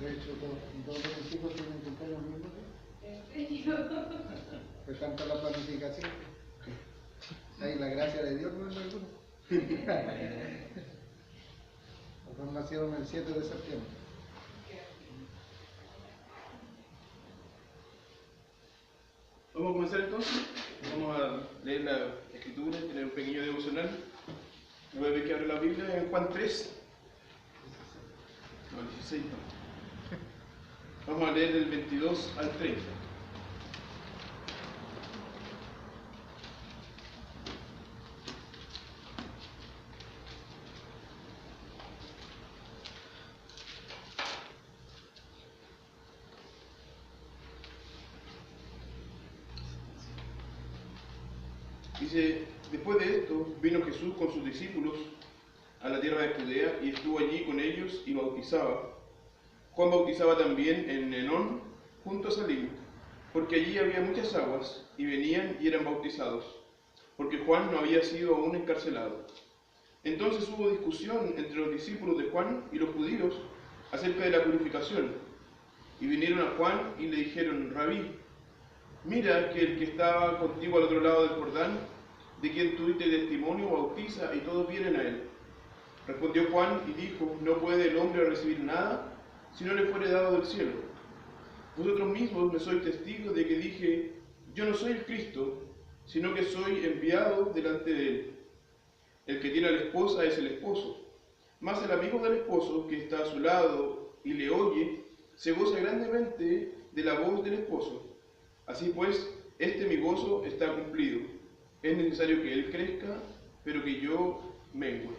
De hecho, todos mis hijos tienen cumpleaños el mismo día. Pues tanto la planificación. Ahí la gracia de Dios no es alguno. Los dos nacieron el 7 de septiembre. Vamos a comenzar entonces. Vamos a leer la escritura, tener un pequeño devocional. Voy a ver que abre la Biblia en Juan 3. No, 16 no. Vamos a leer del 22 al 30. Dice, después de esto vino Jesús con sus discípulos a la tierra de Judea y estuvo allí con ellos y bautizaba. Juan bautizaba también en Enón, junto a Salim, porque allí había muchas aguas, y venían y eran bautizados, porque Juan no había sido aún encarcelado. Entonces hubo discusión entre los discípulos de Juan y los judíos acerca de la purificación, y vinieron a Juan y le dijeron, Rabí, mira que el que estaba contigo al otro lado del Jordán, de quien tuviste testimonio, bautiza, y todos vienen a él. Respondió Juan y dijo, no puede el hombre recibir nada si no le fuere dado del cielo. Vosotros mismos me sois testigos de que dije, yo no soy el Cristo, sino que soy enviado delante de él. El que tiene a la esposa es el esposo, mas el amigo del esposo que está a su lado y le oye, se goza grandemente de la voz del esposo. Así pues, mi gozo está cumplido. Es necesario que él crezca, pero que yo mengue.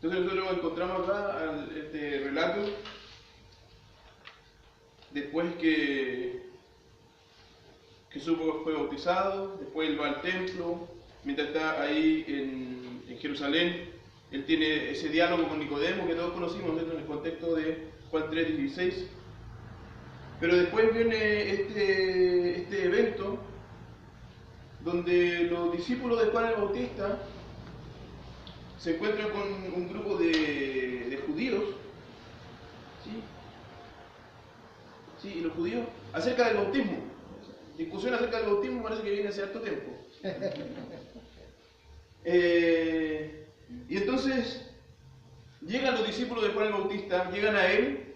Entonces nosotros encontramos acá este relato después que Jesús fue bautizado, después él va al templo, mientras está ahí en Jerusalén, él tiene ese diálogo con Nicodemo que todos conocimos en el contexto de Juan 3:16. Pero después viene este evento donde los discípulos de Juan el Bautista se encuentran con un grupo de judíos, ¿sí? Y los judíos, acerca del bautismo. Discusión acerca del bautismo parece que viene hace harto tiempo. Y entonces llegan los discípulos de Juan el Bautista, llegan a él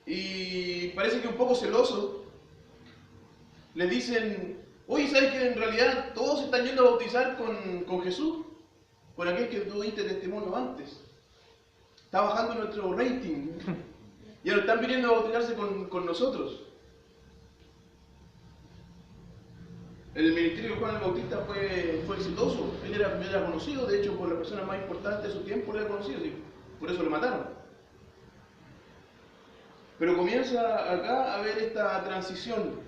y parece que un poco celosos les dicen, oye, ¿sabes que en realidad todos se están yendo a bautizar con Jesús? Por aquel que tú diste testimonio antes. Está bajando nuestro rating. Y ahora están viniendo a bautizarse con nosotros. El ministerio de Juan el Bautista fue exitoso. Él era conocido, de hecho, por la persona más importante de su tiempo, él era conocido, ¿sí? Por eso lo mataron. Pero comienza acá a haber esta transición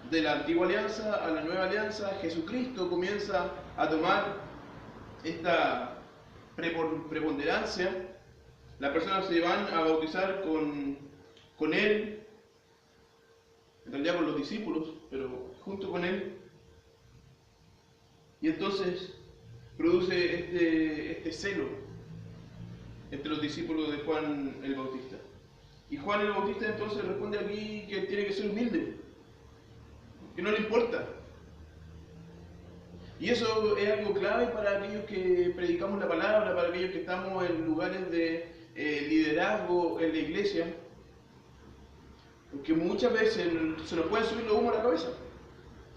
de la antigua alianza a la nueva alianza. Jesucristo comienza a tomar esta preponderancia. Las personas se van a bautizar con él, en realidad con los discípulos, pero junto con él. Y entonces produce este celo entre los discípulos de Juan el Bautista. Y Juan el Bautista entonces responde aquí que tiene que ser humilde, que no le importa. Y eso es algo clave para aquellos que predicamos la palabra, para aquellos que estamos en lugares de liderazgo en la iglesia, porque muchas veces se nos pueden subir los humos a la cabeza.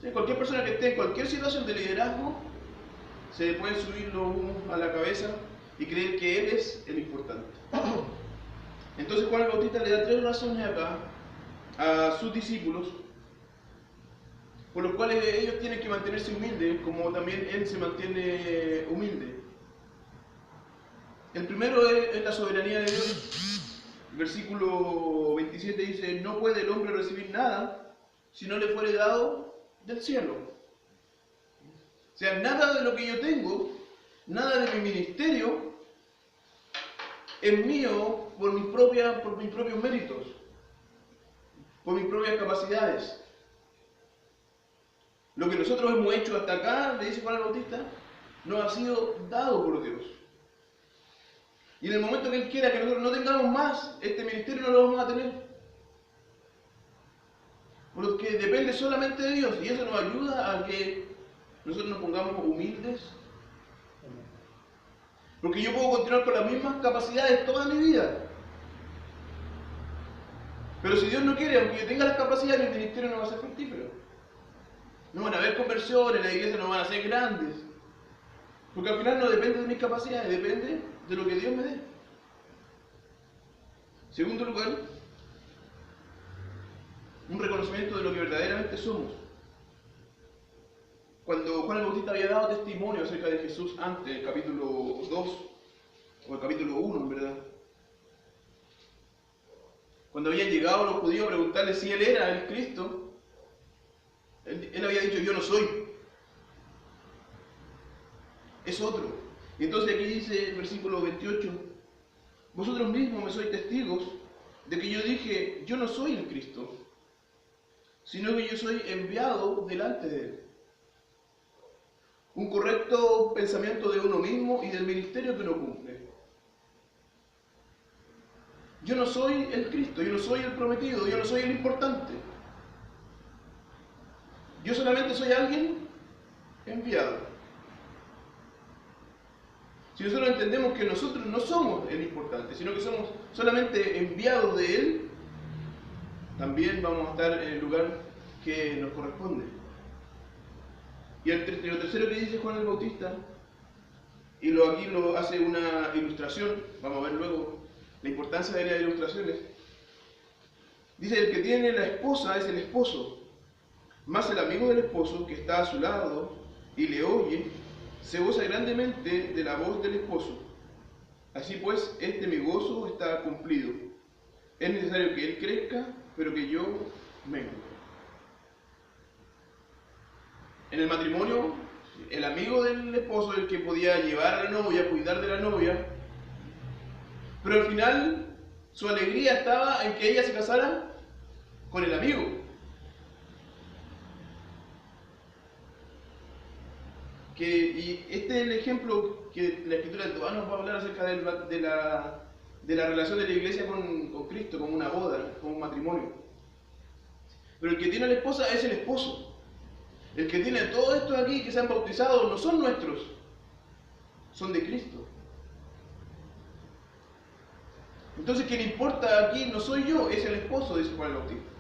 ¿Sí? Cualquier persona que esté en cualquier situación de liderazgo, se le pueden subir los humos a la cabeza y creer que él es el importante. Entonces Juan el Bautista le da 3 razones acá a sus discípulos, por los cuales ellos tienen que mantenerse humildes, como también él se mantiene humilde. El primero es la soberanía de Dios. El versículo 27 dice, no puede el hombre recibir nada si no le fuere dado del cielo. O sea, nada de lo que yo tengo, nada de mi ministerio, es mío por mis propios méritos, por mis propias capacidades. Lo que nosotros hemos hecho hasta acá, le dice Juan el Bautista, nos ha sido dado por Dios. Y en el momento que Él quiera que nosotros no tengamos más, este ministerio no lo vamos a tener. Porque depende solamente de Dios. Y eso nos ayuda a que nosotros nos pongamos humildes. Porque yo puedo continuar con las mismas capacidades toda mi vida. Pero si Dios no quiere, aunque yo tenga las capacidades, el ministerio no va a ser fructífero. No van a haber conversiones, las iglesias no van a ser grandes. Porque al final no depende de mis capacidades, depende de lo que Dios me dé. Segundo lugar, un reconocimiento de lo que verdaderamente somos. Cuando Juan el Bautista había dado testimonio acerca de Jesús antes, el capítulo 2, o el capítulo 1 en verdad, cuando habían llegado los judíos a preguntarle si Él era el Cristo, Él había dicho, yo no soy. Es otro. Y entonces aquí dice el versículo 28, vosotros mismos me sois testigos de que yo dije, yo no soy el Cristo, sino que yo soy enviado delante de Él. Un correcto pensamiento de uno mismo y del ministerio que uno cumple. Yo no soy el Cristo, yo no soy el prometido, yo no soy el importante. Yo solamente soy alguien enviado. Si nosotros entendemos que nosotros no somos el importante, sino que somos solamente enviados de Él, también vamos a estar en el lugar que nos corresponde. Y lo tercero que dice Juan el Bautista, y aquí lo hace una ilustración, vamos a ver luego la importancia de las ilustraciones. Dice, el que tiene la esposa es el esposo, más el amigo del esposo que está a su lado y le oye, se goza grandemente de la voz del esposo. Así pues, mi gozo está cumplido. Es necesario que él crezca, pero que yo mengue. En el matrimonio, el amigo del esposo es el que podía llevar a la novia, cuidar de la novia, pero al final su alegría estaba en que ella se casara con el amigo. Y este es el ejemplo que la Escritura de Tobá nos va a hablar acerca de la relación de la iglesia con Cristo, como una boda, como un matrimonio. Pero el que tiene a la esposa es el esposo. El que tiene todos estos aquí que se han bautizado no son nuestros, son de Cristo. Entonces quien importa aquí no soy yo, es el esposo, dice Juan el Bautista.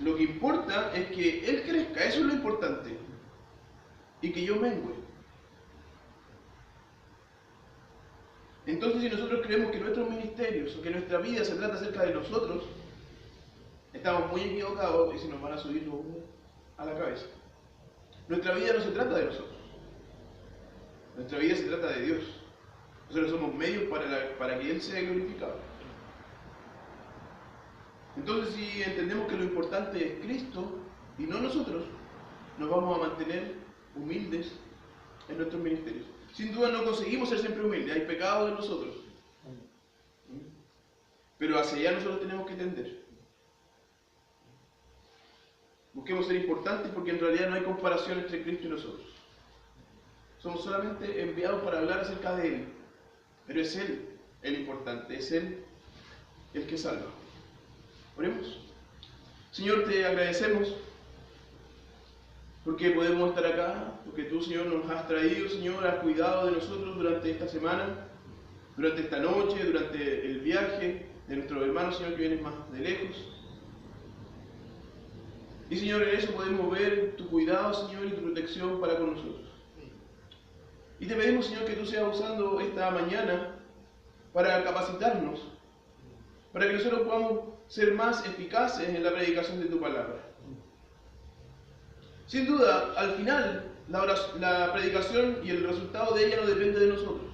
Lo que importa es que él crezca, eso es lo importante. Y que yo mengue. Entonces si nosotros creemos que nuestros ministerios o que nuestra vida se trata acerca de nosotros, estamos muy equivocados y se nos van a subir los humos a la cabeza. Nuestra vida no se trata de nosotros. Nuestra vida se trata de Dios. Nosotros somos medios para que Él sea glorificado. Entonces, si entendemos que lo importante es Cristo y no nosotros, nos vamos a mantener humildes en nuestros ministerios. Sin duda no conseguimos ser siempre humildes, hay pecado en nosotros. Pero hacia allá nosotros tenemos que tender. Busquemos ser importantes porque en realidad no hay comparación entre Cristo y nosotros. Somos solamente enviados para hablar acerca de Él. Pero es Él el importante, es Él el que salva. Oremos. Señor, te agradecemos porque podemos estar acá, porque tú, Señor, nos has traído, Señor, has cuidado de nosotros durante esta semana, durante esta noche, durante el viaje de nuestros hermanos, Señor, que vienen más de lejos. Y Señor, en eso podemos ver tu cuidado, Señor, y tu protección para con nosotros. Y te pedimos, Señor, que tú seas usando esta mañana para capacitarnos, para que nosotros podamos ser más eficaces en la predicación de tu palabra. Sin duda, al final, la predicación y el resultado de ella no depende de nosotros.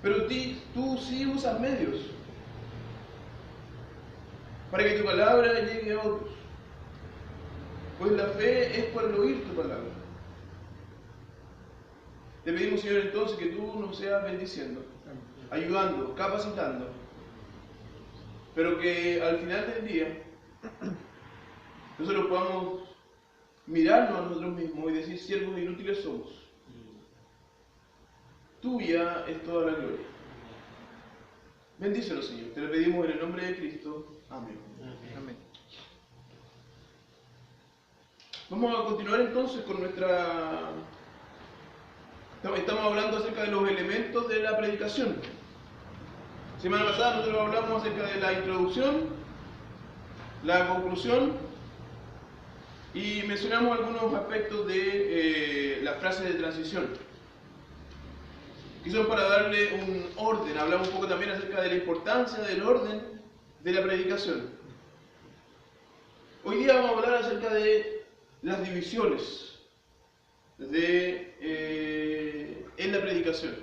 Pero tú sí usas medios para que tu palabra llegue a otros. Pues la fe es por el oír tu palabra. Te pedimos, Señor, entonces que tú nos seas bendiciendo, ayudando, capacitando, pero que al final del día nosotros podamos mirarnos a nosotros mismos y decir, siervos inútiles somos. Tuya es toda la gloria. Bendícenos, Señor. Te lo pedimos en el nombre de Cristo. Amén. Amén. Vamos a continuar entonces con nuestra... Estamos hablando acerca de los elementos de la predicación. Semana pasada nosotros hablamos acerca de la introducción, la conclusión y mencionamos algunos aspectos de la frase de transición, que son para darle un orden. Hablamos un poco también acerca de la importancia del orden de la predicación. Hoy día vamos a hablar acerca de las divisiones en la predicación.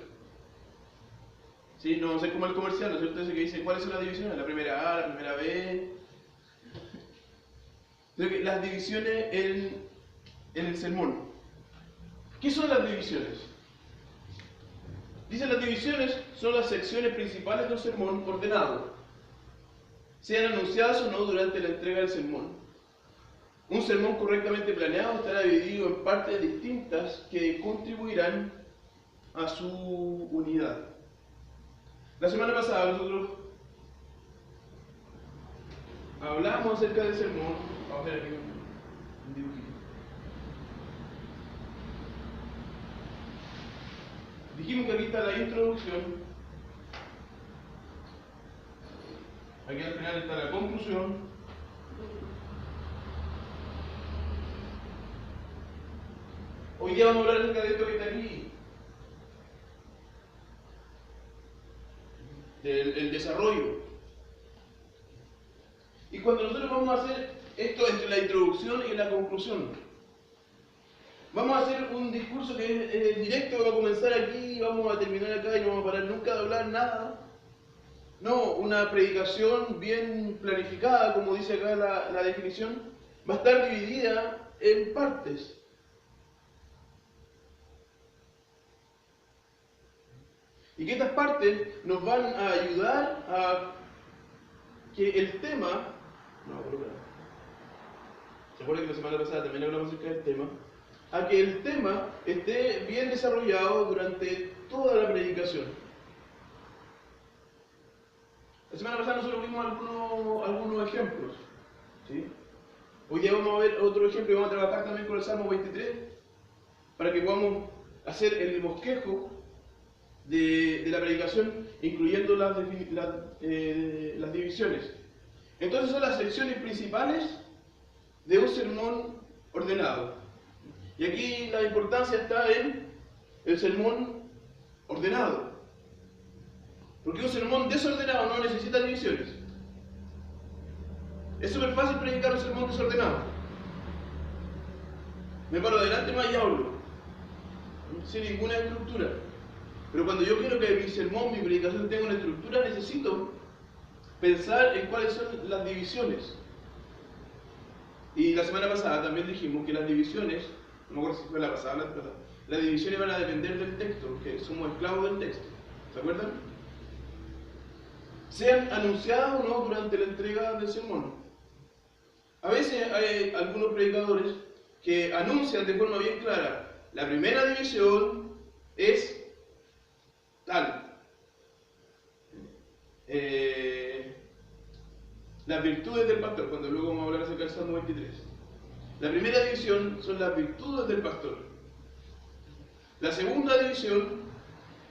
¿Sí? No sé cómo el comercial, ¿no es cierto? Ese que dice, ¿cuáles son las divisiones? La primera A, la primera B. Las divisiones en el sermón. ¿Qué son las divisiones? Dicen, las divisiones son las secciones principales de un sermón ordenado, sean anunciadas o no durante la entrega del sermón. Un sermón correctamente planeado estará dividido en partes distintas que contribuirán a su unidad. La semana pasada nosotros hablamos acerca del sermón. Vamos a ver aquí un dibujito. Dijimos que aquí está la introducción. Aquí al final está la conclusión. Hoy día vamos a hablar acerca de esto que está aquí. El desarrollo. Y cuando nosotros vamos a hacer esto entre la introducción y la conclusión, vamos a hacer un discurso que es directo, que va a comenzar aquí, vamos a terminar acá y no vamos a parar nunca de hablar nada. No, una predicación bien planificada, como dice acá la definición, va a estar dividida en partes. Y que estas partes nos van a ayudar a que el tema... ¿Se acuerdan que la semana pasada también hablamos acerca del tema? A que el tema esté bien desarrollado durante toda la predicación. La semana pasada nosotros vimos algunos ejemplos. ¿Sí? Hoy día vamos a ver otro ejemplo y vamos a trabajar también con el Salmo 23 para que podamos hacer el bosquejo de la predicación, incluyendo las divisiones. Entonces son las secciones principales de un sermón ordenado. Y aquí la importancia está en el sermón ordenado. Porque un sermón desordenado no necesita divisiones. Es súper fácil predicar un sermón desordenado. Me paro adelante más y hablo, sin ninguna estructura. Pero cuando yo quiero que mi sermón, mi predicación tenga una estructura, necesito pensar en cuáles son las divisiones. Y la semana pasada también dijimos que las divisiones, no me acuerdo si fue la pasada, las divisiones van a depender del texto, que somos esclavos del texto. ¿Se acuerdan? Sean anunciadas o no durante la entrega del sermón. A veces hay algunos predicadores que anuncian de forma bien clara: la primera división es tal. Las virtudes del pastor, cuando luego vamos a hablar acerca del Salmo 23. La primera división son las virtudes del pastor. La segunda división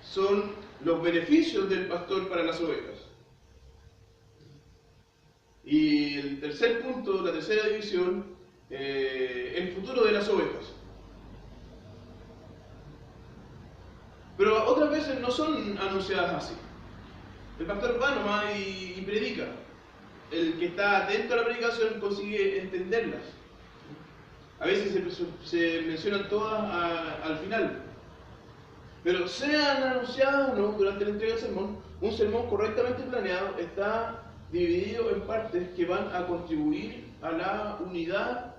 son los beneficios del pastor para las ovejas. Y el tercer punto, la tercera división, el futuro de las ovejas. Pero otras veces no son anunciadas así. El pastor va nomás y predica. El que está atento a la predicación consigue entenderlas. A veces se mencionan todas al final. Pero sean anunciadas o no durante la entrega del sermón, un sermón correctamente planeado está dividido en partes que van a contribuir a la unidad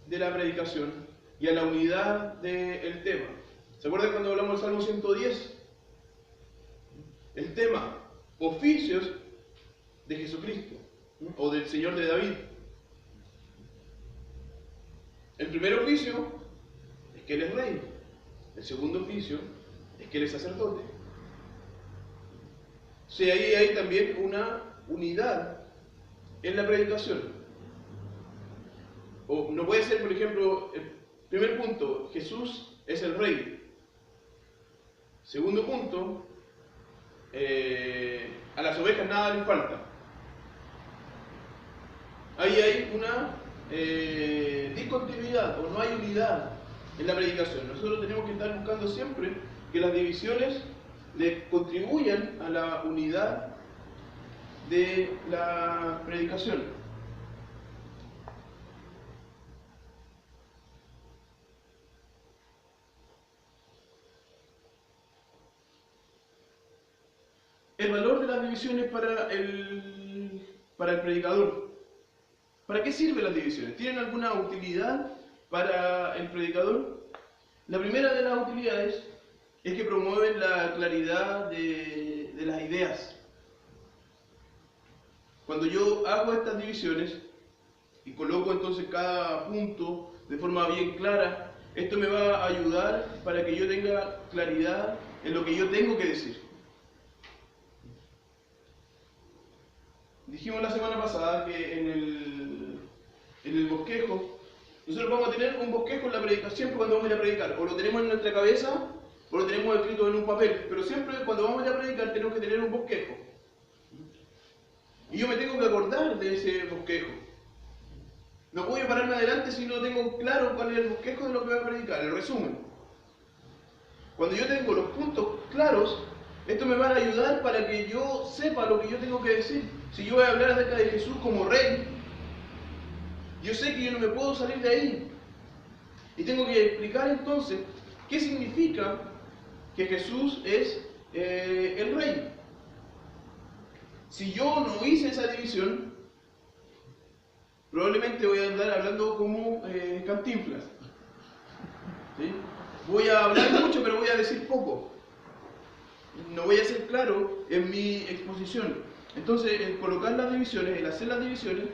de la predicación y a la unidad del tema. ¿Se acuerdan cuando hablamos del Salmo 110? El tema, oficios de Jesucristo, o del Señor de David. El primer oficio es que Él es rey. El segundo oficio es que Él es sacerdote. Sí, ahí hay también una unidad en la predicación. O no puede ser, por ejemplo, el primer punto, Jesús es el Rey. Segundo punto, a las ovejas nada les falta. Ahí hay una discontinuidad o no hay unidad en la predicación. Nosotros tenemos que estar buscando siempre que las divisiones le contribuyan a la unidad de la predicación. El valor de las divisiones para el predicador. ¿Para qué sirven las divisiones? ¿Tienen alguna utilidad para el predicador? La primera de las utilidades es que promueven la claridad de las ideas. Cuando yo hago estas divisiones y coloco entonces cada punto de forma bien clara, esto me va a ayudar para que yo tenga claridad en lo que yo tengo que decir. Dijimos la semana pasada que en el bosquejo, nosotros vamos a tener un bosquejo en la predicación siempre cuando vamos a ir a predicar. O lo tenemos en nuestra cabeza o lo tenemos escrito en un papel. Pero siempre cuando vamos a ir a predicar tenemos que tener un bosquejo. Y yo me tengo que acordar de ese bosquejo. No puedo pararme adelante si no tengo claro cuál es el bosquejo de lo que voy a predicar, el resumen. Cuando yo tengo los puntos claros, esto me va a ayudar para que yo sepa lo que yo tengo que decir. Si yo voy a hablar acerca de Jesús como Rey, yo sé que yo no me puedo salir de ahí. Y tengo que explicar entonces qué significa que Jesús es el Rey. Si yo no hice esa división, probablemente voy a andar hablando como Cantinflas. ¿Sí? Voy a hablar mucho, pero voy a decir poco. No voy a ser claro en mi exposición. Entonces, el colocar las divisiones, el hacer las divisiones,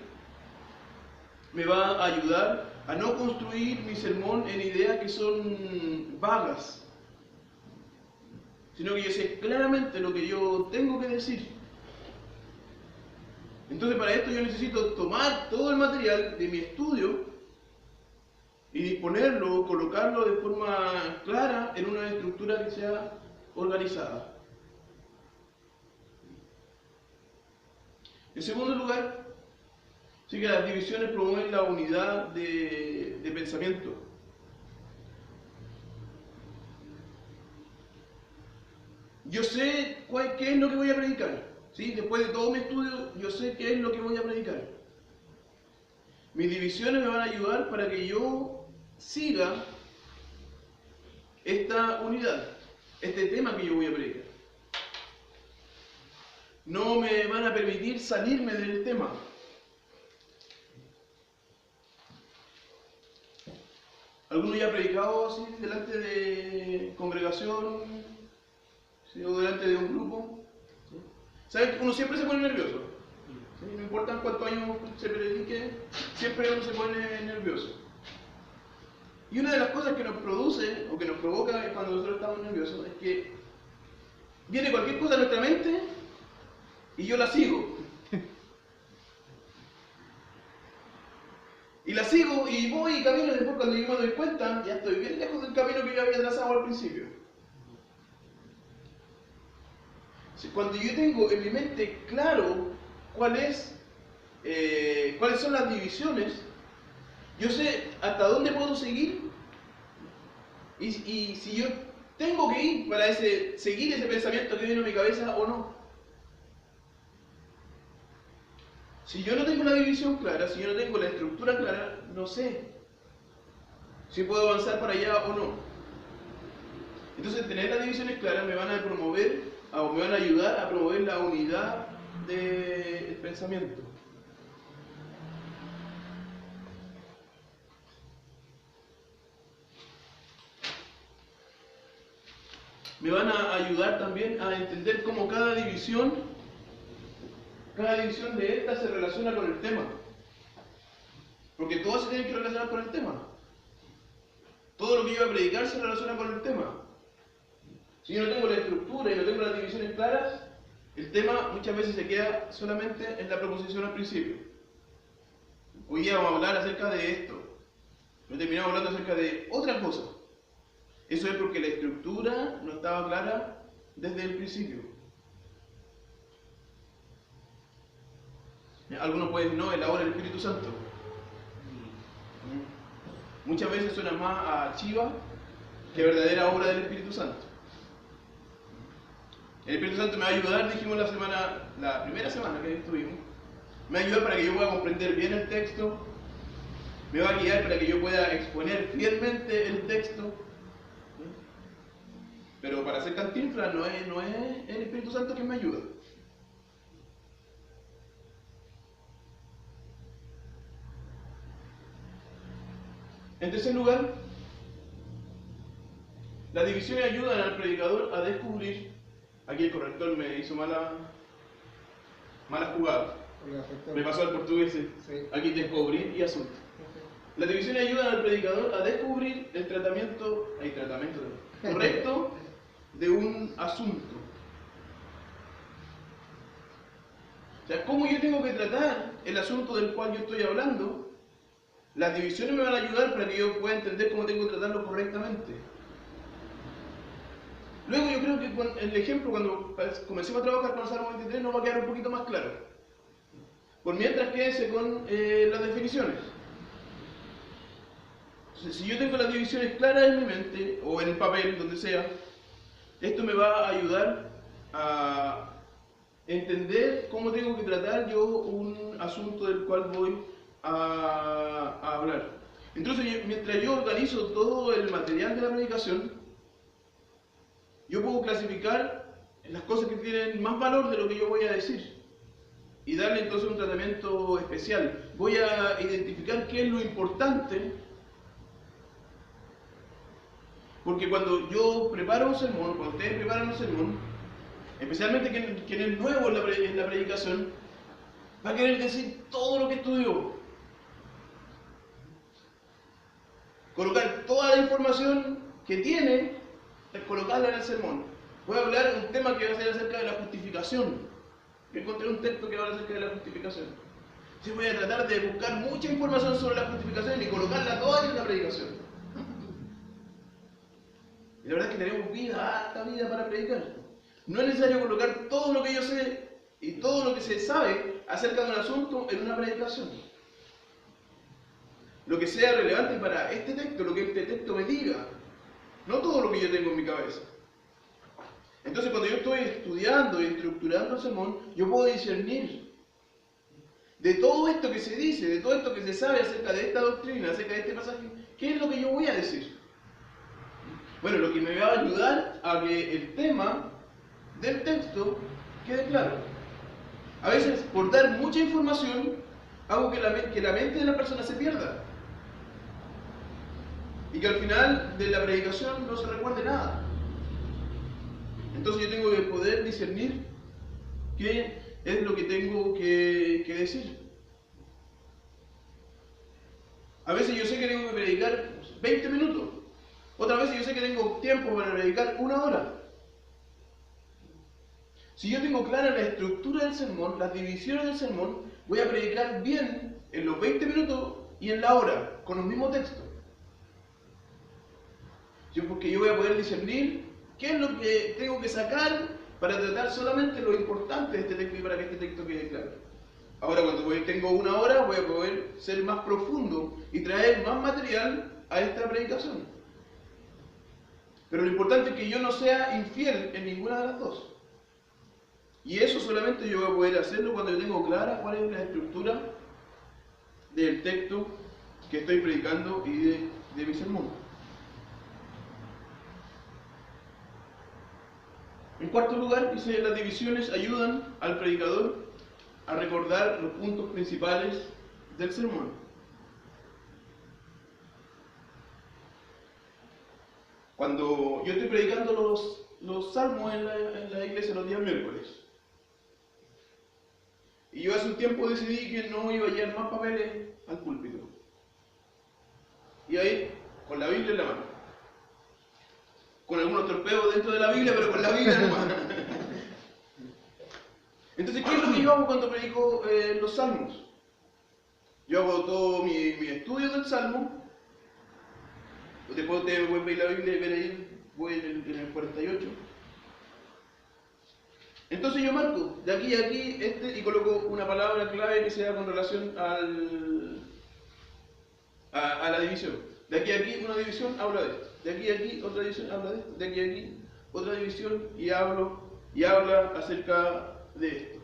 me va a ayudar a no construir mi sermón en ideas que son vagas, sino que yo sé claramente lo que yo tengo que decir. Entonces, para esto yo necesito tomar todo el material de mi estudio y disponerlo, colocarlo de forma clara en una estructura que sea organizada. En segundo lugar, sí que las divisiones promueven la unidad de pensamiento. Yo sé qué es lo que voy a predicar. ¿Sí? Después de todo mi estudio, yo sé qué es lo que voy a predicar. Mis divisiones me van a ayudar para que yo siga esta unidad, este tema que yo voy a predicar. No me van a permitir salirme del tema. ¿Alguno ya ha predicado así delante de congregación? ¿Sí? ¿O delante de un grupo? ¿Sí? ¿Saben que uno siempre se pone nervioso? ¿Sí? No importa cuántos años se predique, siempre uno se pone nervioso. Y una de las cosas que nos produce o que nos provoca cuando nosotros estamos nerviosos es que viene cualquier cosa a nuestra mente y yo la sigo. Y la sigo y voy y camino y después cuando yo me doy cuenta ya estoy bien lejos del camino que yo había trazado al principio. Cuando yo tengo en mi mente claro cuáles son las divisiones, yo sé hasta dónde puedo seguir y si yo tengo que ir para seguir ese pensamiento que viene a mi cabeza o no. Si yo no tengo la división clara, si yo no tengo la estructura clara, no sé si puedo avanzar para allá o no. Entonces, tener las divisiones claras me van a promover, o me van a ayudar a promover la unidad del pensamiento. Me van a ayudar también a entender cómo cada división de estas se relaciona con el tema. Porque todas se tienen que relacionar con el tema. Todo lo que yo voy a predicar se relaciona con el tema. Si yo no tengo la estructura y no tengo las divisiones claras, el tema muchas veces se queda solamente en la proposición al principio. Hoy día vamos a hablar acerca de esto, pero terminamos hablando acerca de otra cosa. Eso es porque la estructura no estaba clara desde el principio. Algunos pueden decir, no, es la obra del Espíritu Santo. Muchas veces suena más a chiva que verdadera obra del Espíritu Santo. El Espíritu Santo me va a ayudar, dijimos la primera semana que estuvimos, me va a ayudar para que yo pueda comprender bien el texto, me va a guiar para que yo pueda exponer fielmente el texto. Pero para hacer cantinflas no es el Espíritu Santo quien me ayuda. En tercer lugar, las divisiones ayudan al predicador a descubrir. Aquí el corrector me hizo mala jugada. Me pasó al portugués. Sí. Aquí descubrir y asunto. Las divisiones ayudan al predicador a descubrir el tratamiento correcto de un asunto. O sea, cómo yo tengo que tratar el asunto del cual yo estoy hablando. Las divisiones me van a ayudar para que yo pueda entender cómo tengo que tratarlo correctamente. Luego yo creo que con el ejemplo, cuando comencemos a trabajar con el Salmo 23, nos va a quedar un poquito más claro. Por mientras quédense con las definiciones. Entonces, si yo tengo las divisiones claras en mi mente, o en el papel, donde sea, esto me va a ayudar a entender cómo tengo que tratar yo un asunto del cual voy a hablar. Entonces, mientras yo organizo todo el material de la predicación, yo puedo clasificar las cosas que tienen más valor de lo que yo voy a decir y darle entonces un tratamiento especial. Voy a identificar qué es lo importante, porque cuando yo preparo un sermón, cuando ustedes preparan un sermón, especialmente quien es nuevo en la predicación, va a querer decir todo lo que estudió, colocar toda la información que tiene, colocarla en el sermón. Voy a hablar de un tema que va a ser acerca de la justificación. Yo encontré un texto que habla acerca de la justificación. Entonces voy a tratar de buscar mucha información sobre la justificación y colocarla toda en la predicación. Y la verdad es que tenemos harta vida para predicar. No es necesario colocar todo lo que yo sé y todo lo que se sabe acerca de un asunto en una predicación. Lo que sea relevante para este texto, lo que este texto me diga. No todo lo que yo tengo en mi cabeza. Entonces, cuando yo estoy estudiando y estructurando el sermón, yo puedo discernir de todo esto que se dice, de todo esto que se sabe acerca de esta doctrina, acerca de este pasaje, ¿qué es lo que yo voy a decir? Bueno, lo que me va a ayudar a que el tema del texto quede claro. A veces, por dar mucha información, hago que la mente de la persona se pierda. Y que al final de la predicación no se recuerde nada. Entonces yo tengo que poder discernir qué es lo que tengo que decir. A veces yo sé que tengo que predicar 20 minutos. Otras veces yo sé que tengo tiempo para predicar 1 hora. Si yo tengo clara la estructura del sermón, las divisiones del sermón, voy a predicar bien en los 20 minutos y en la hora, con los mismos textos. Porque yo voy a poder discernir qué es lo que tengo que sacar para tratar solamente lo importante de este texto y para que este texto quede claro. Ahora, cuando tengo 1 hora, voy a poder ser más profundo y traer más material a esta predicación. Pero lo importante es que yo no sea infiel en ninguna de las dos. Y eso solamente yo voy a poder hacerlo cuando yo tengo clara cuál es la estructura del texto que estoy predicando y de mi sermón. En cuarto lugar, dice, las divisiones ayudan al predicador a recordar los puntos principales del sermón. Cuando yo estoy predicando los salmos en la iglesia los días miércoles, y yo hace un tiempo decidí que no iba a llevar más papeles al púlpito. Y ahí, con la Biblia en la mano. Con algunos torpedos dentro de la Biblia, pero con la Biblia nomás. Entonces, ¿qué es lo que yo hago cuando predico los salmos? Yo hago todo mi estudio del salmo. Después ustedes pueden ver la Biblia y ver ahí, voy en el 48. Entonces yo marco de aquí a aquí y coloco una palabra clave que sea con relación a la división. De aquí a aquí una división habla de esto. De aquí a aquí otra división habla de esto. De aquí a aquí otra división y habla acerca de esto.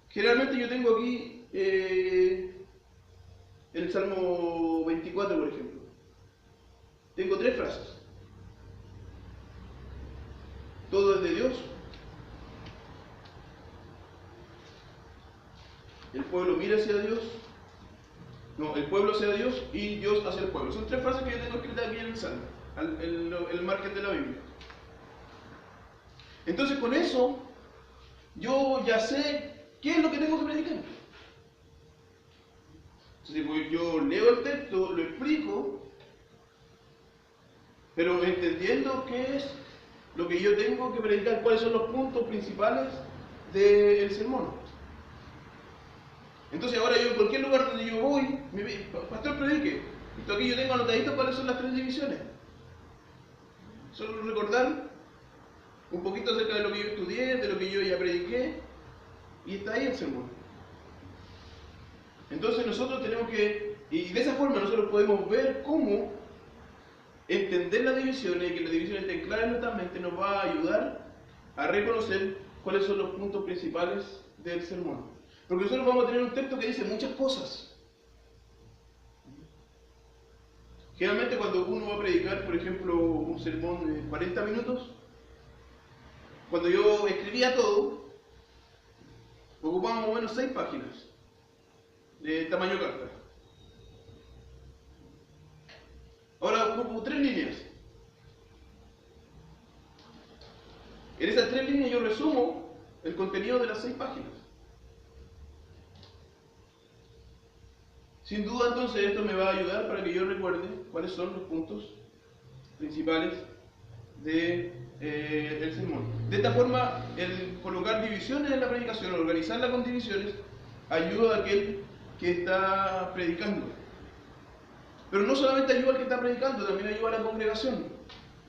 Generalmente yo tengo aquí el Salmo 24, por ejemplo. Tengo 3 frases. Todo es de Dios. El pueblo mira hacia Dios. No, el pueblo hacia Dios y Dios hacia el pueblo. Son 3 frases que yo tengo escritas aquí en el Salmo, el margen de la Biblia. Entonces con eso, yo ya sé qué es lo que tengo que predicar. Entonces pues, yo leo el texto, lo explico, pero entendiendo qué es lo que yo tengo que predicar, cuáles son los puntos principales del sermón. Entonces ahora yo en cualquier lugar donde yo voy, pastor predique. Esto aquí yo tengo anotadito cuáles son las 3 divisiones. Solo recordar un poquito acerca de lo que yo estudié, de lo que yo ya prediqué, y está ahí el sermón. Entonces nosotros tenemos que, y de esa forma nosotros podemos ver cómo entender las divisiones y que las divisiones estén claras en nuestra mente nos va a ayudar a reconocer cuáles son los puntos principales del sermón. Porque nosotros vamos a tener un texto que dice muchas cosas. Generalmente cuando uno va a predicar, por ejemplo, un sermón de 40 minutos, cuando yo escribía todo, ocupaba más o menos 6 páginas de tamaño carta. Ahora ocupo 3 líneas. En esas 3 líneas yo resumo el contenido de las 6 páginas. Sin duda entonces esto me va a ayudar para que yo recuerde cuáles son los puntos principales del sermón. De esta forma, el colocar divisiones en la predicación, organizarla con divisiones, ayuda a aquel que está predicando. Pero no solamente ayuda al que está predicando, también ayuda a la congregación,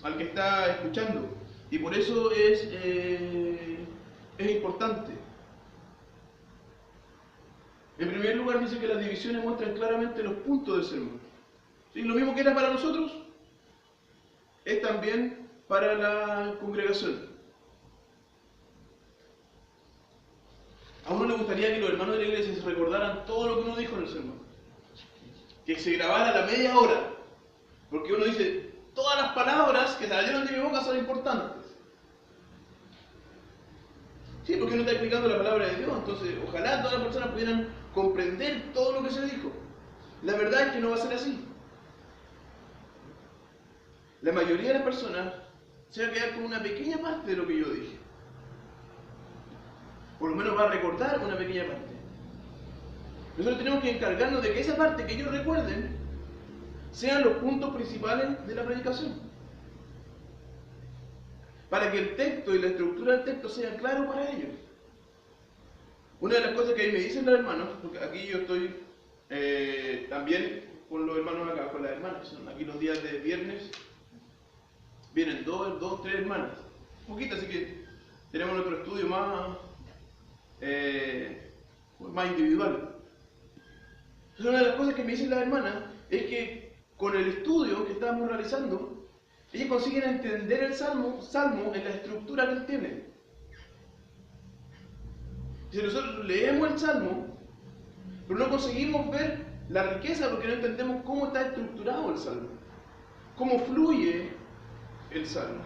al que está escuchando. Y por eso es importante. En primer lugar dice que las divisiones muestran claramente los puntos del sermón. ¿Sí? Lo mismo que era para nosotros, es también para la congregación. A uno le gustaría que los hermanos de la iglesia se recordaran todo lo que uno dijo en el sermón. Que se grabara a la media hora. Porque uno dice, todas las palabras que salieron de mi boca son importantes. Sí, porque uno está explicando la palabra de Dios. Entonces, ojalá todas las personas pudieran comprender todo lo que se dijo. La verdad es que no va a ser así. La mayoría de las personas se va a quedar con una pequeña parte de lo que yo dije. Por lo menos va a recordar una pequeña parte. Nosotros tenemos que encargarnos de que esa parte que ellos recuerden sean los puntos principales de la predicación. Para que el texto y la estructura del texto sean claros para ellos. Una de las cosas que ahí me dicen los hermanos, porque aquí yo estoy también con los hermanos acá, con las hermanas, son aquí los días de viernes, vienen dos, 3 hermanas, poquitas, así que tenemos nuestro estudio más individual. Entonces, una de las cosas que me dicen las hermanas es que con el estudio que estábamos realizando, ellos consiguen entender el salmo en la estructura que él tiene. Si nosotros leemos el salmo, pero no conseguimos ver la riqueza porque no entendemos cómo está estructurado el salmo, cómo fluye el salmo.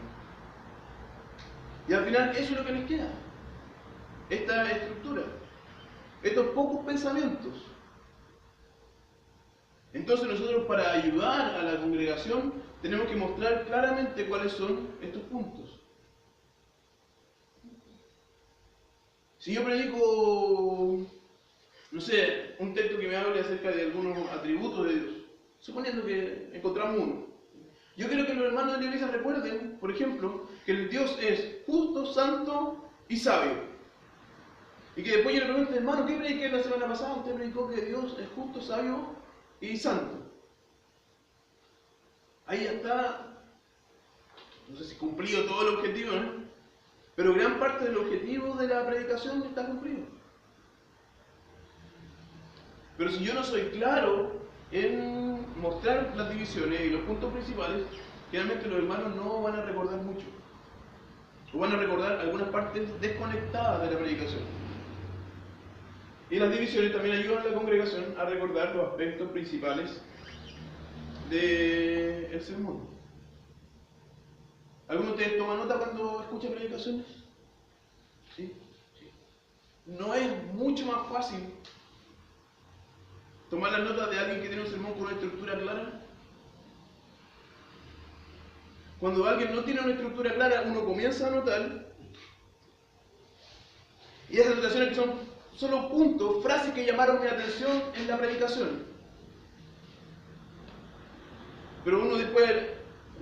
Y al final eso es lo que les queda, esta estructura, estos pocos pensamientos. Entonces nosotros, para ayudar a la congregación, tenemos que mostrar claramente cuáles son estos puntos. Si yo predico, no sé, un texto que me hable acerca de algunos atributos de Dios, suponiendo que encontramos uno, yo quiero que los hermanos de la iglesia recuerden, por ejemplo, que el Dios es justo, santo y sabio. Y que después yo le pregunto, hermano, ¿qué prediqué la semana pasada? Usted predicó que Dios es justo, sabio y santo. Ahí ya está, no sé si cumplido todo el objetivo, ¿no? Pero gran parte del objetivo de la predicación está cumplido. Pero si yo no soy claro en mostrar las divisiones y los puntos principales, generalmente los hermanos no van a recordar mucho. O van a recordar algunas partes desconectadas de la predicación. Y las divisiones también ayudan a la congregación a recordar los aspectos principales del sermón. ¿Alguno de ustedes toma nota cuando escucha predicaciones? ¿Sí? Sí. No es mucho más fácil tomar las notas de alguien que tiene un sermón con una estructura clara. Cuando alguien no tiene una estructura clara, uno comienza a anotar, y esas anotaciones que son solo puntos, frases que llamaron mi atención en la predicación. Pero uno después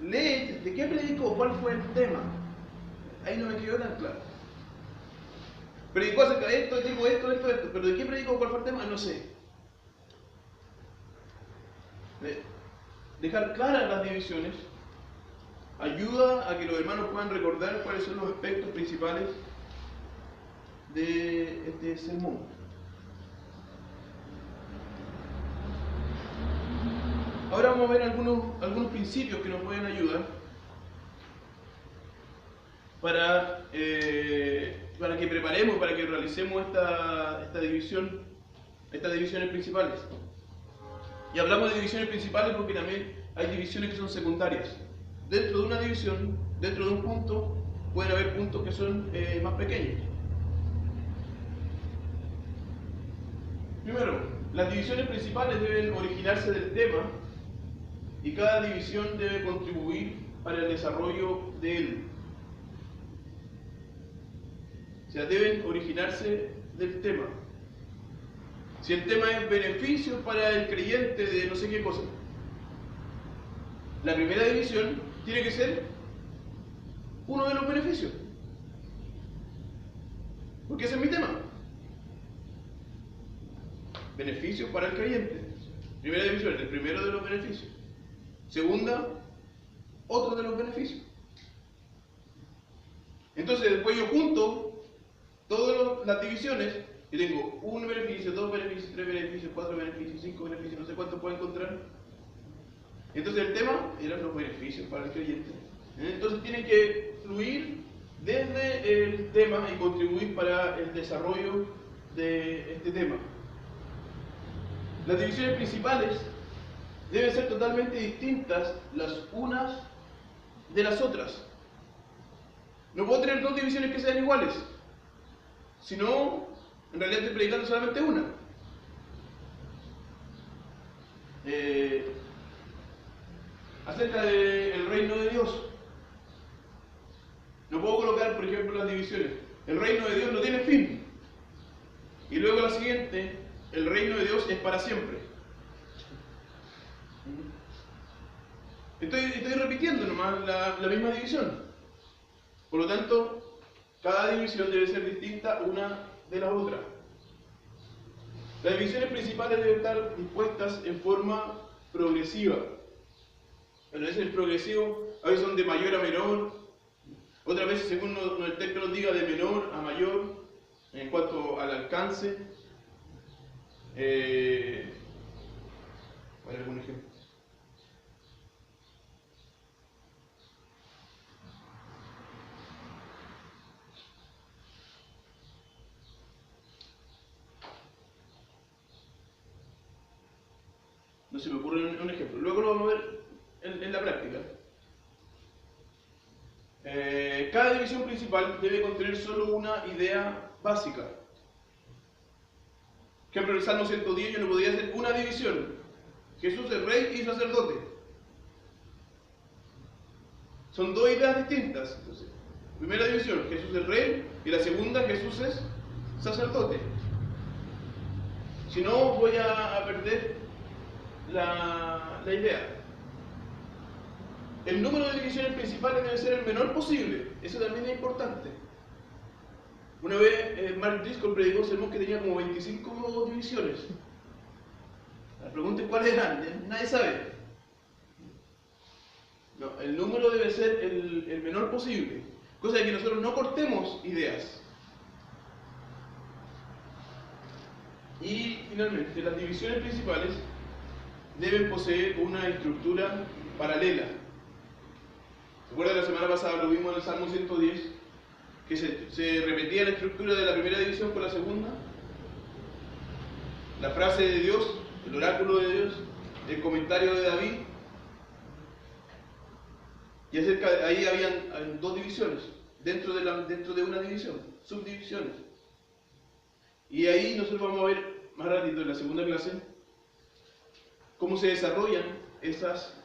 lee, ¿de qué predicó? ¿Cuál fue el tema? Ahí no me quedó tan claro. Predicó acerca de esto, dijo esto, pero ¿de qué predicó? ¿Cuál fue el tema? No sé. Dejar claras las divisiones ayuda a que los hermanos puedan recordar cuáles son los aspectos principales de este sermón. Ahora vamos a ver algunos principios que nos pueden ayudar para que preparemos, para que realicemos estas divisiones principales. Y hablamos de divisiones principales porque también hay divisiones que son secundarias. Dentro de una división, dentro de un punto, pueden haber puntos que son más pequeños. Primero, las divisiones principales deben originarse del tema y cada división debe contribuir para el desarrollo de él. O sea, deben originarse del tema. Si el tema es beneficio para el creyente de no sé qué cosa, la primera división tiene que ser uno de los beneficios. Porque ese es mi tema. Beneficios para el creyente. Primera división, el primero de los beneficios. Segunda, otro de los beneficios. Entonces, después yo junto todas las divisiones y tengo un beneficio, dos beneficios, tres beneficios, cuatro beneficios, cinco beneficios, no sé cuántos puedo encontrar. Entonces el tema eran los beneficios para el creyente. Entonces tienen que fluir desde el tema y contribuir para el desarrollo de este tema. Las divisiones principales deben ser totalmente distintas las unas de las otras. No puedo tener dos divisiones que sean iguales, sino en realidad estoy predicando solamente una. Acerca del reino de Dios, no puedo colocar, por ejemplo, las divisiones. El reino de Dios no tiene fin. Y luego la siguiente, el reino de Dios es para siempre. Estoy repitiendo nomás la misma división. Por lo tanto, cada división debe ser distinta una de la otra. Las divisiones principales deben estar dispuestas en forma progresiva. Bueno, ese es el progresivo, a veces son de mayor a menor, otras veces según el texto nos diga de menor a mayor en cuanto al alcance. ¿Cuál es algún ejemplo? No se me ocurre un ejemplo. Luego lo vamos a ver en la práctica. Cada división principal debe contener solo una idea básica. Por ejemplo, en el Salmo 110 yo no podía hacer una división. Jesús es rey y sacerdote. Son dos ideas distintas. Entonces, primera división, Jesús es rey, y la segunda, Jesús es sacerdote. Si no, voy a perder la idea. El número de divisiones principales debe ser el menor posible. Eso también es importante. Una vez Mark Driscoll predicó un sermón que tenía como 25 divisiones. La pregunta es cuáles eran, nadie sabe. No, el número debe ser el menor posible, cosa de que nosotros no cortemos ideas. Y finalmente, las divisiones principales deben poseer una estructura paralela. ¿Se acuerdan? La semana pasada lo vimos en el Salmo 110, que se repetía la estructura de la primera división con la segunda. La frase de Dios, el oráculo de Dios, el comentario de David. Y ahí habían dos divisiones, dentro de una división, subdivisiones. Y ahí nosotros vamos a ver más ratito en la segunda clase cómo se desarrollan esas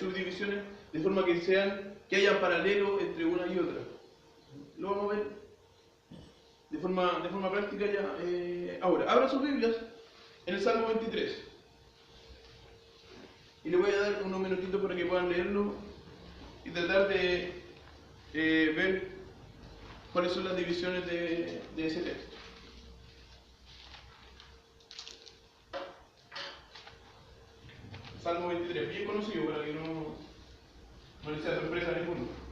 subdivisiones de forma que haya paralelo entre una y otra. Lo vamos a ver de forma práctica ya ahora. Abra sus Biblias en el Salmo 23. Y le voy a dar unos minutitos para que puedan leerlo y tratar de ver cuáles son las divisiones de ese texto. Salmo 23, bien conocido para que no le sea sorpresa a ninguno.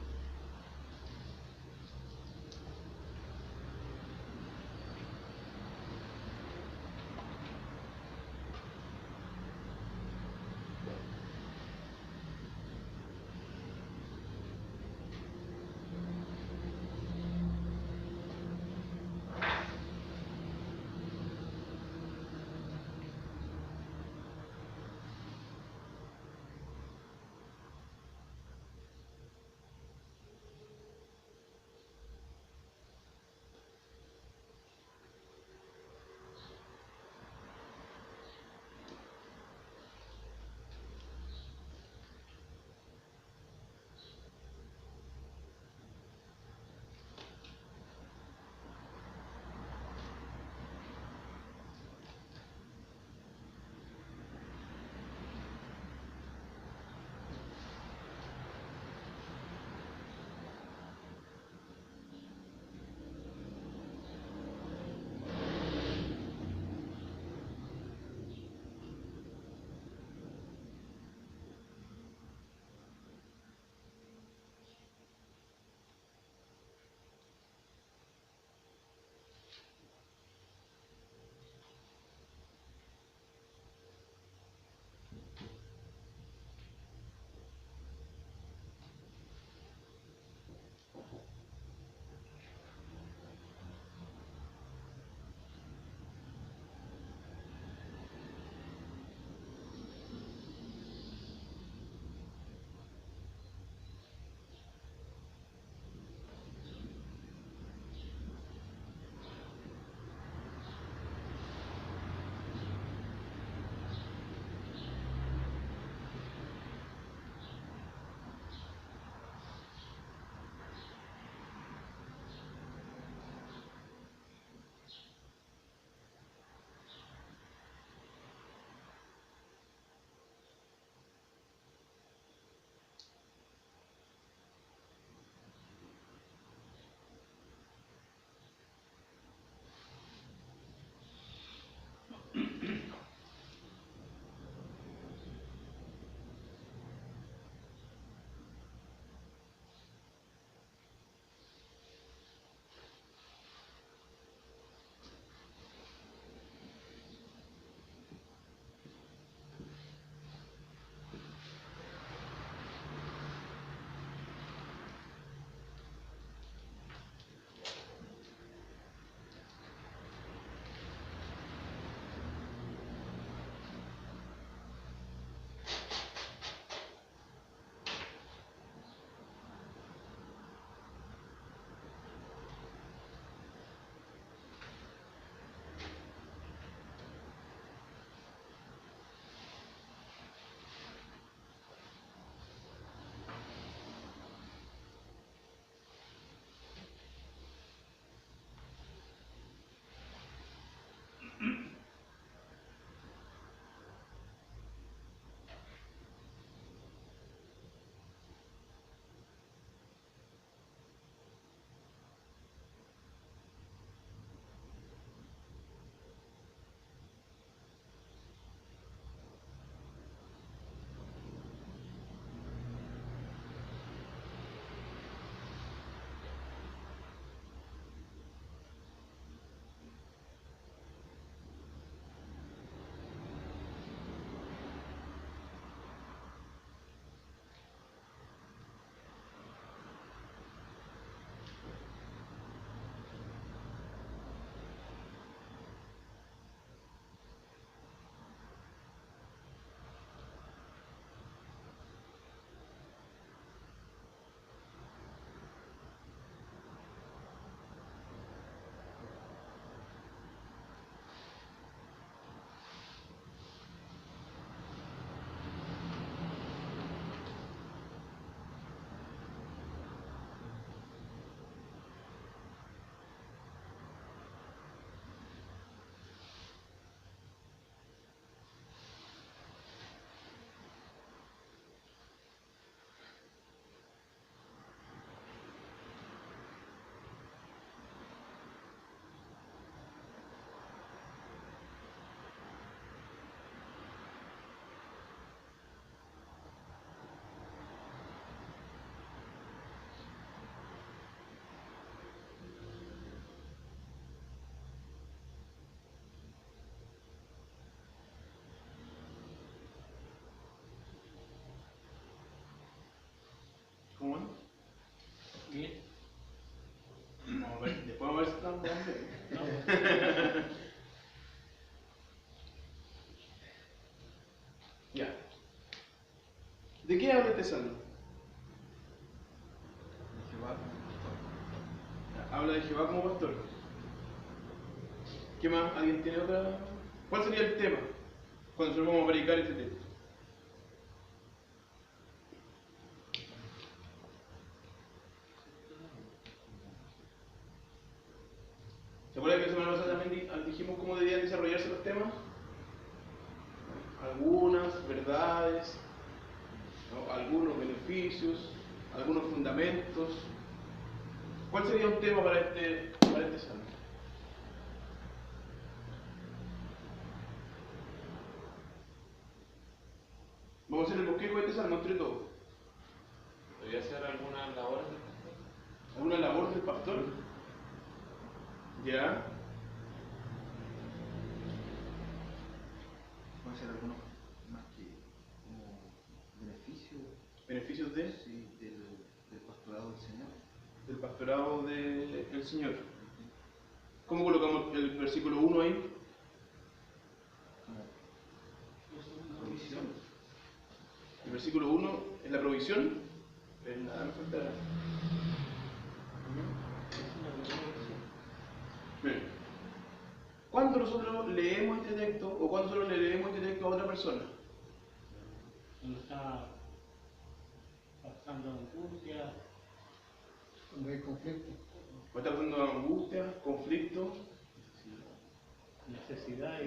Bien. Vamos a ver, después vamos a ver si estamos bien. No. Ya. ¿De qué habla este salmo? Habla de Jehová como pastor. ¿Qué más? ¿Alguien tiene otra? ¿Cuál sería el tema cuando nosotros vamos a predicar este texto? ¿Se acuerdan que la semana pasada también dijimos cómo debían desarrollarse los temas? Algunas verdades, ¿no? Algunos beneficios, algunos fundamentos. ¿Cuál sería un tema para este salmo? Vamos a hacer el bosquejo de este salmo entre todos. ¿Podría hacer alguna labor del pastor? ¿Alguna labor del pastor? ¿Ya? Puede ser alguno más que como beneficio, ¿Beneficios de? sí, del pastorado del Señor. Del pastorado del Señor. ¿Cómo colocamos el versículo 1 ahí? Como provisión. El versículo 1 es la provisión. Nada me faltará. Bien. ¿Cuándo nosotros leemos este texto o cuándo nosotros le leemos este texto a otra persona? Cuando está pasando angustia, Cuando hay conflicto. ¿O está pasando angustia, conflicto,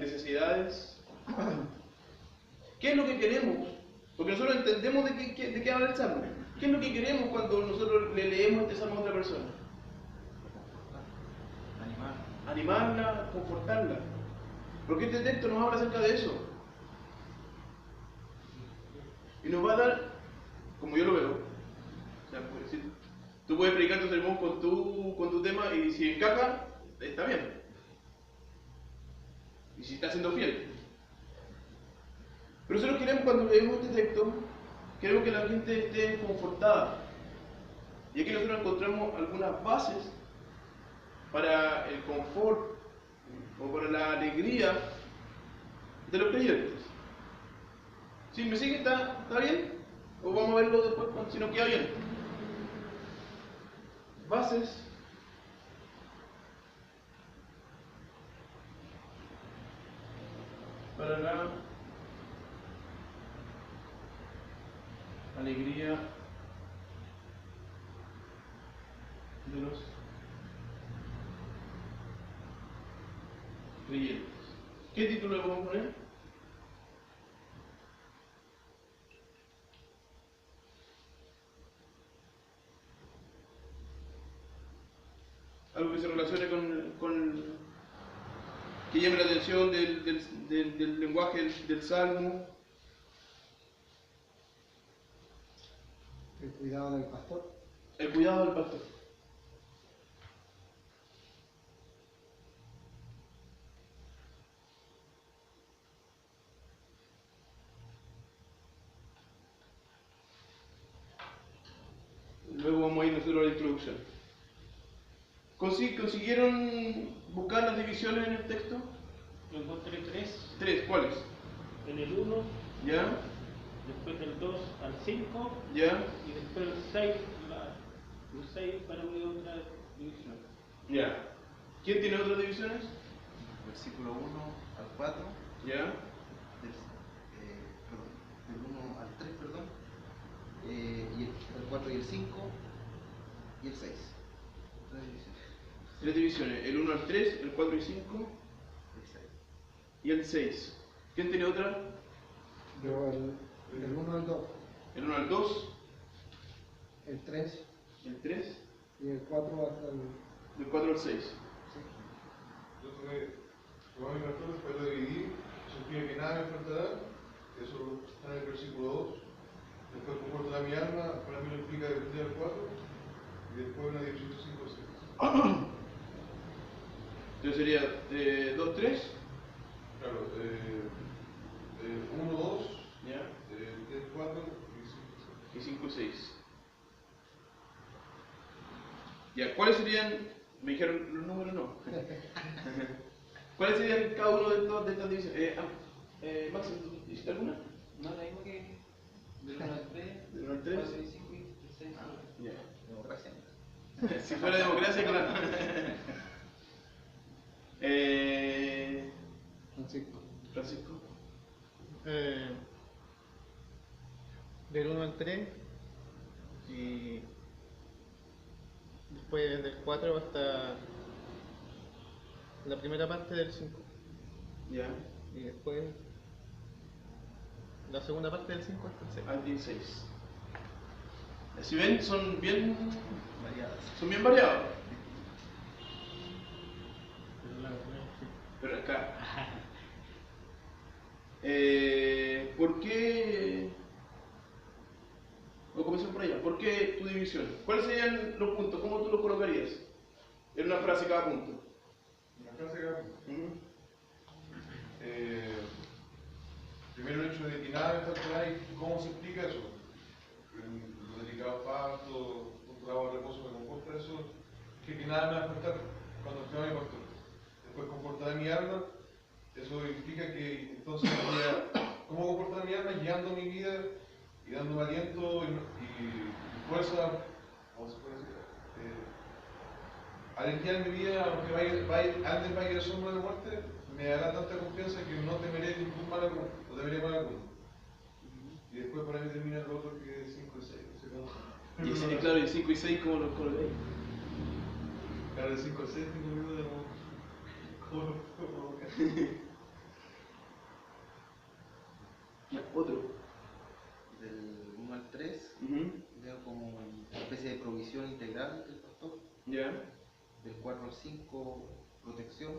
necesidades? ¿Qué es lo que queremos? Porque nosotros entendemos de qué habla el Salmo. ¿Qué es lo que queremos cuando nosotros le leemos este Salmo a otra persona? Animarla, confortarla. Porque este texto nos habla acerca de eso. Y nos va a dar, como yo lo veo, o sea, tú puedes predicar tu sermón con tu tema y si encaja, está bien. Y si está siendo fiel. Pero nosotros queremos, cuando leemos este texto, queremos que la gente esté confortada. Y aquí nosotros encontramos algunas bases para el confort o para la alegría de los creyentes. ¿Sí? ¿Me sigue? ¿Está bien? ¿O vamos a verlo después si nos queda bien? Bases para la alegría de los creyentes. ¿Qué título le vamos a poner? Algo que se relacione con que llame la atención del lenguaje del Salmo. El cuidado del pastor. El cuidado del pastor. Luego vamos a ir nosotros a la introducción. ¿Consiguieron buscar las divisiones en el texto? yo encontré 3. Tres, ¿cuáles? En el 1, ¿Ya? después del 2 al 5, ¿Ya? y después el 6, el 6 para unir otra división. ¿Ya? ¿Quién tiene otras divisiones? Versículo 1 al 4, ¿Ya? del 1 al 3, perdón, y el 4 y el 5 y el 6. Tres divisiones. Tres divisiones, el 1 al 3, el 4 y 5 El 6. y el 6. ¿Quién tiene otra? Yo el 1 al 2, El 1 al 2, el 3 el 3, y el 4 hasta el del 4 al 6. 6. Yo tomé mi pastor, después lo dividí, supiera que nada me faltará, eso está en el versículo 2. Después confortará mi alma, para mí lo implica del 3 al 4, y después una división de 5 al 6. Entonces sería 2, 3, Claro, 1, 2, ¿ya? 3, 4 Y 5 y 6. Ya, ¿cuáles serían? Me dijeron los números, no. ¿Cuáles serían cada uno de estas divisiones? Max, ¿hiciste alguna? No, la misma que del 1 al 3, ¿Del 1 al 3? 4 y 5 y 6. Ya. Democracia. Si fuera democracia, claro. Francisco. Francisco. Del 1 al 3 y después del 4 hasta la primera parte del 5 Ya. y después la segunda parte del 5 hasta el 6. Al 16. Si ven, son bien Variadas. variados. Pero la verdad, sí. Pero acá. ¿Por qué? O comencemos por allá. ¿Por qué tu división? ¿Cuáles serían los puntos? ¿Cómo tú los colocarías? En una frase cada punto. Una frase acá. Ujú. Primero el hecho de que nada me faltará y cómo se explica eso. En los delicados partos, un trabajo de reposo me comporta eso, que nada me va a faltar cuando esté mi pastor. Después comportará mi alma, eso implica que entonces cómo comportar mi alma guiando mi vida y dándome aliento y fuerza, ¿cómo se puede decir? Alentar mi vida, aunque ande en valle de sombra de muerte, me dará tanta confianza que no temeré ningún mal alguno, no temeré mal alguno. Y después para mí termina lo otro que es 5 y 6, no sé cómo. Y ese, claro, y 5 y 6, ¿cómo los colocáis? Claro, el 5 y 6 tengo miedo de cómo lo puedo provocar. Otro. Del 1 al 3 Ujú. veo como una especie de provisión integral del pastor. Ya. Del 4 al 5, protección.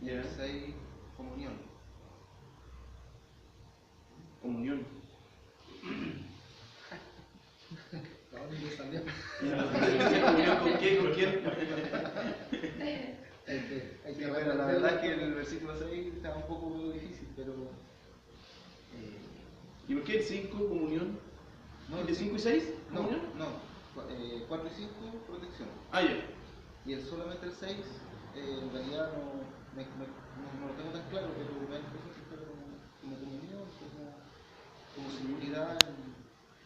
Y Ya. el 6, comunión. Comunión. ¿Dónde salió? ¿Comunión con quién? ¿Con quién? Hay que Bueno, la verdad es que el versículo 6 está un poco difícil, pero... ¿Y por qué el 5, comunión? no, ¿El de 5 y 6? No, ¿Comunión? no. 4 y 5, protección. Ah, ya. Y solamente el 6, en realidad no lo tengo tan claro, pero me da la impresión que está como comunión, como seguridad.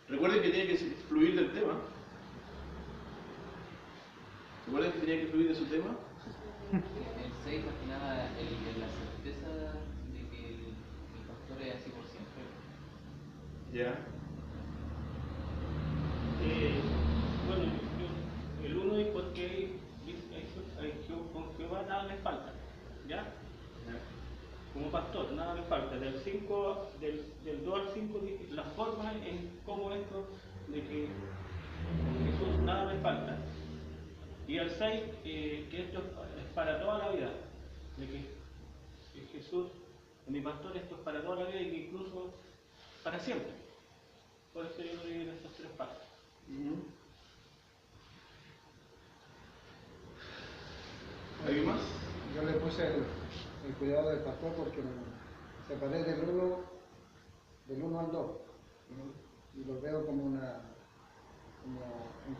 Recuerden que tiene que fluir del tema. ¿Recuerdan que tenía que fluir de su tema? El 6, más que nada, la certeza de que el pastor es así por siempre. Ya. Bueno, el 1 es porque con Jehová nada me falta, ¿ya? Como pastor, nada me falta. Del 2 al 5, la forma en cómo esto, de que con Jesús nada me falta. Y al 6, que esto es para toda la vida, de que Jesús, mi pastor, esto es para toda la vida y que incluso para siempre. Por eso yo lo divido en estas 3 partes. ¿Alguien más? Yo le puse el cuidado del pastor porque me separé del 1 al 2 y lo veo como un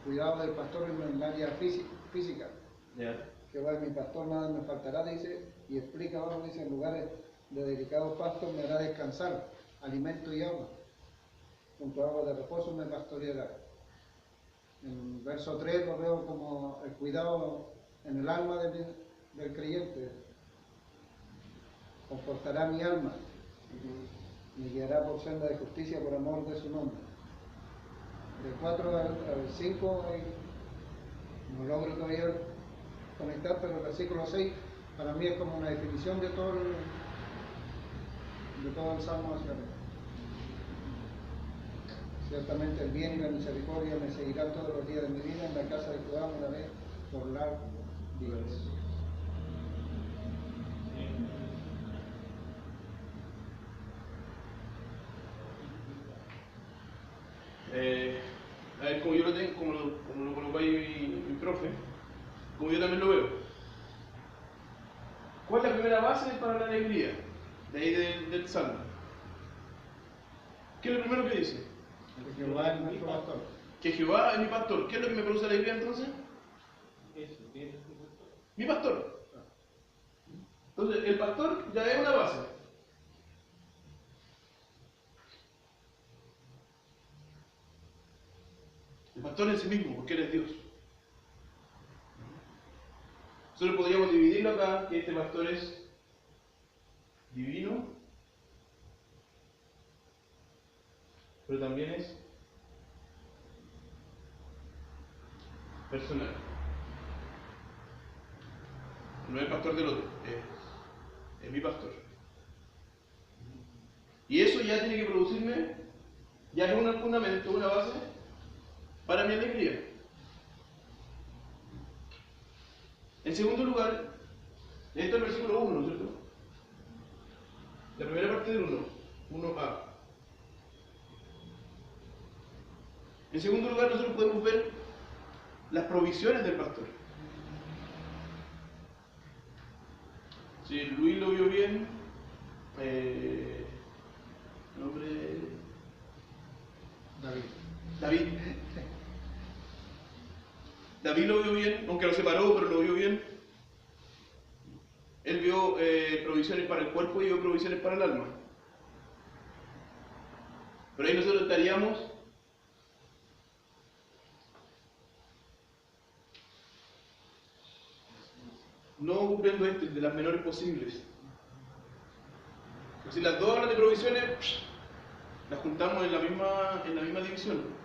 cuidado del pastor en el área física. Ya. Jehová es mi pastor, nada me faltará, dice, y explica abajo, dice, en lugares de delicados pastos me hará descansar, alimento y agua. Junto a agua de reposo me pastoreará. En verso 3 lo veo como el cuidado en el alma del creyente. Confortará mi alma, me guiará por senda de justicia por amor de su nombre. Del 4 al 5 no logro todavía conectar, pero el versículo 6 para mí es como una definición de todo el Salmo hacia arriba. Ciertamente el bien y la misericordia me seguirán todos los días de mi vida, en la casa de Jehová moraré por largos días. A ver, como yo lo tengo, como lo colocó ahí mi profe, como yo también lo veo. ¿Cuál es la primera base para la alegría? De ahí del Salmo. ¿Qué es lo primero que dice? Que Jehová es nuestro pastor. Que Jehová es mi pastor. ¿Qué es lo que me produce alegría entonces? Mi pastor. Entonces, el pastor ya es una base. El pastor en sí mismo, porque Él es Dios. Nosotros podríamos dividirlo acá, que este pastor es divino, pero también es personal. No es el pastor del otro, es mi pastor. Y eso ya tiene que producirme, ya es un fundamento, una base para mi alegría. En segundo lugar, esto es el versículo 1, ¿no es cierto? La primera parte del 1a. En segundo lugar, nosotros podemos ver las provisiones del pastor. Si Luis lo vio bien, nombre David. David lo vio bien, aunque lo separó, pero lo vio bien. Él vio provisiones para el cuerpo y vio provisiones para el alma. Pero ahí nosotros estaríamos no cumpliendo de las menores posibles. Porque si las dos hablan de provisiones, las juntamos en la misma división.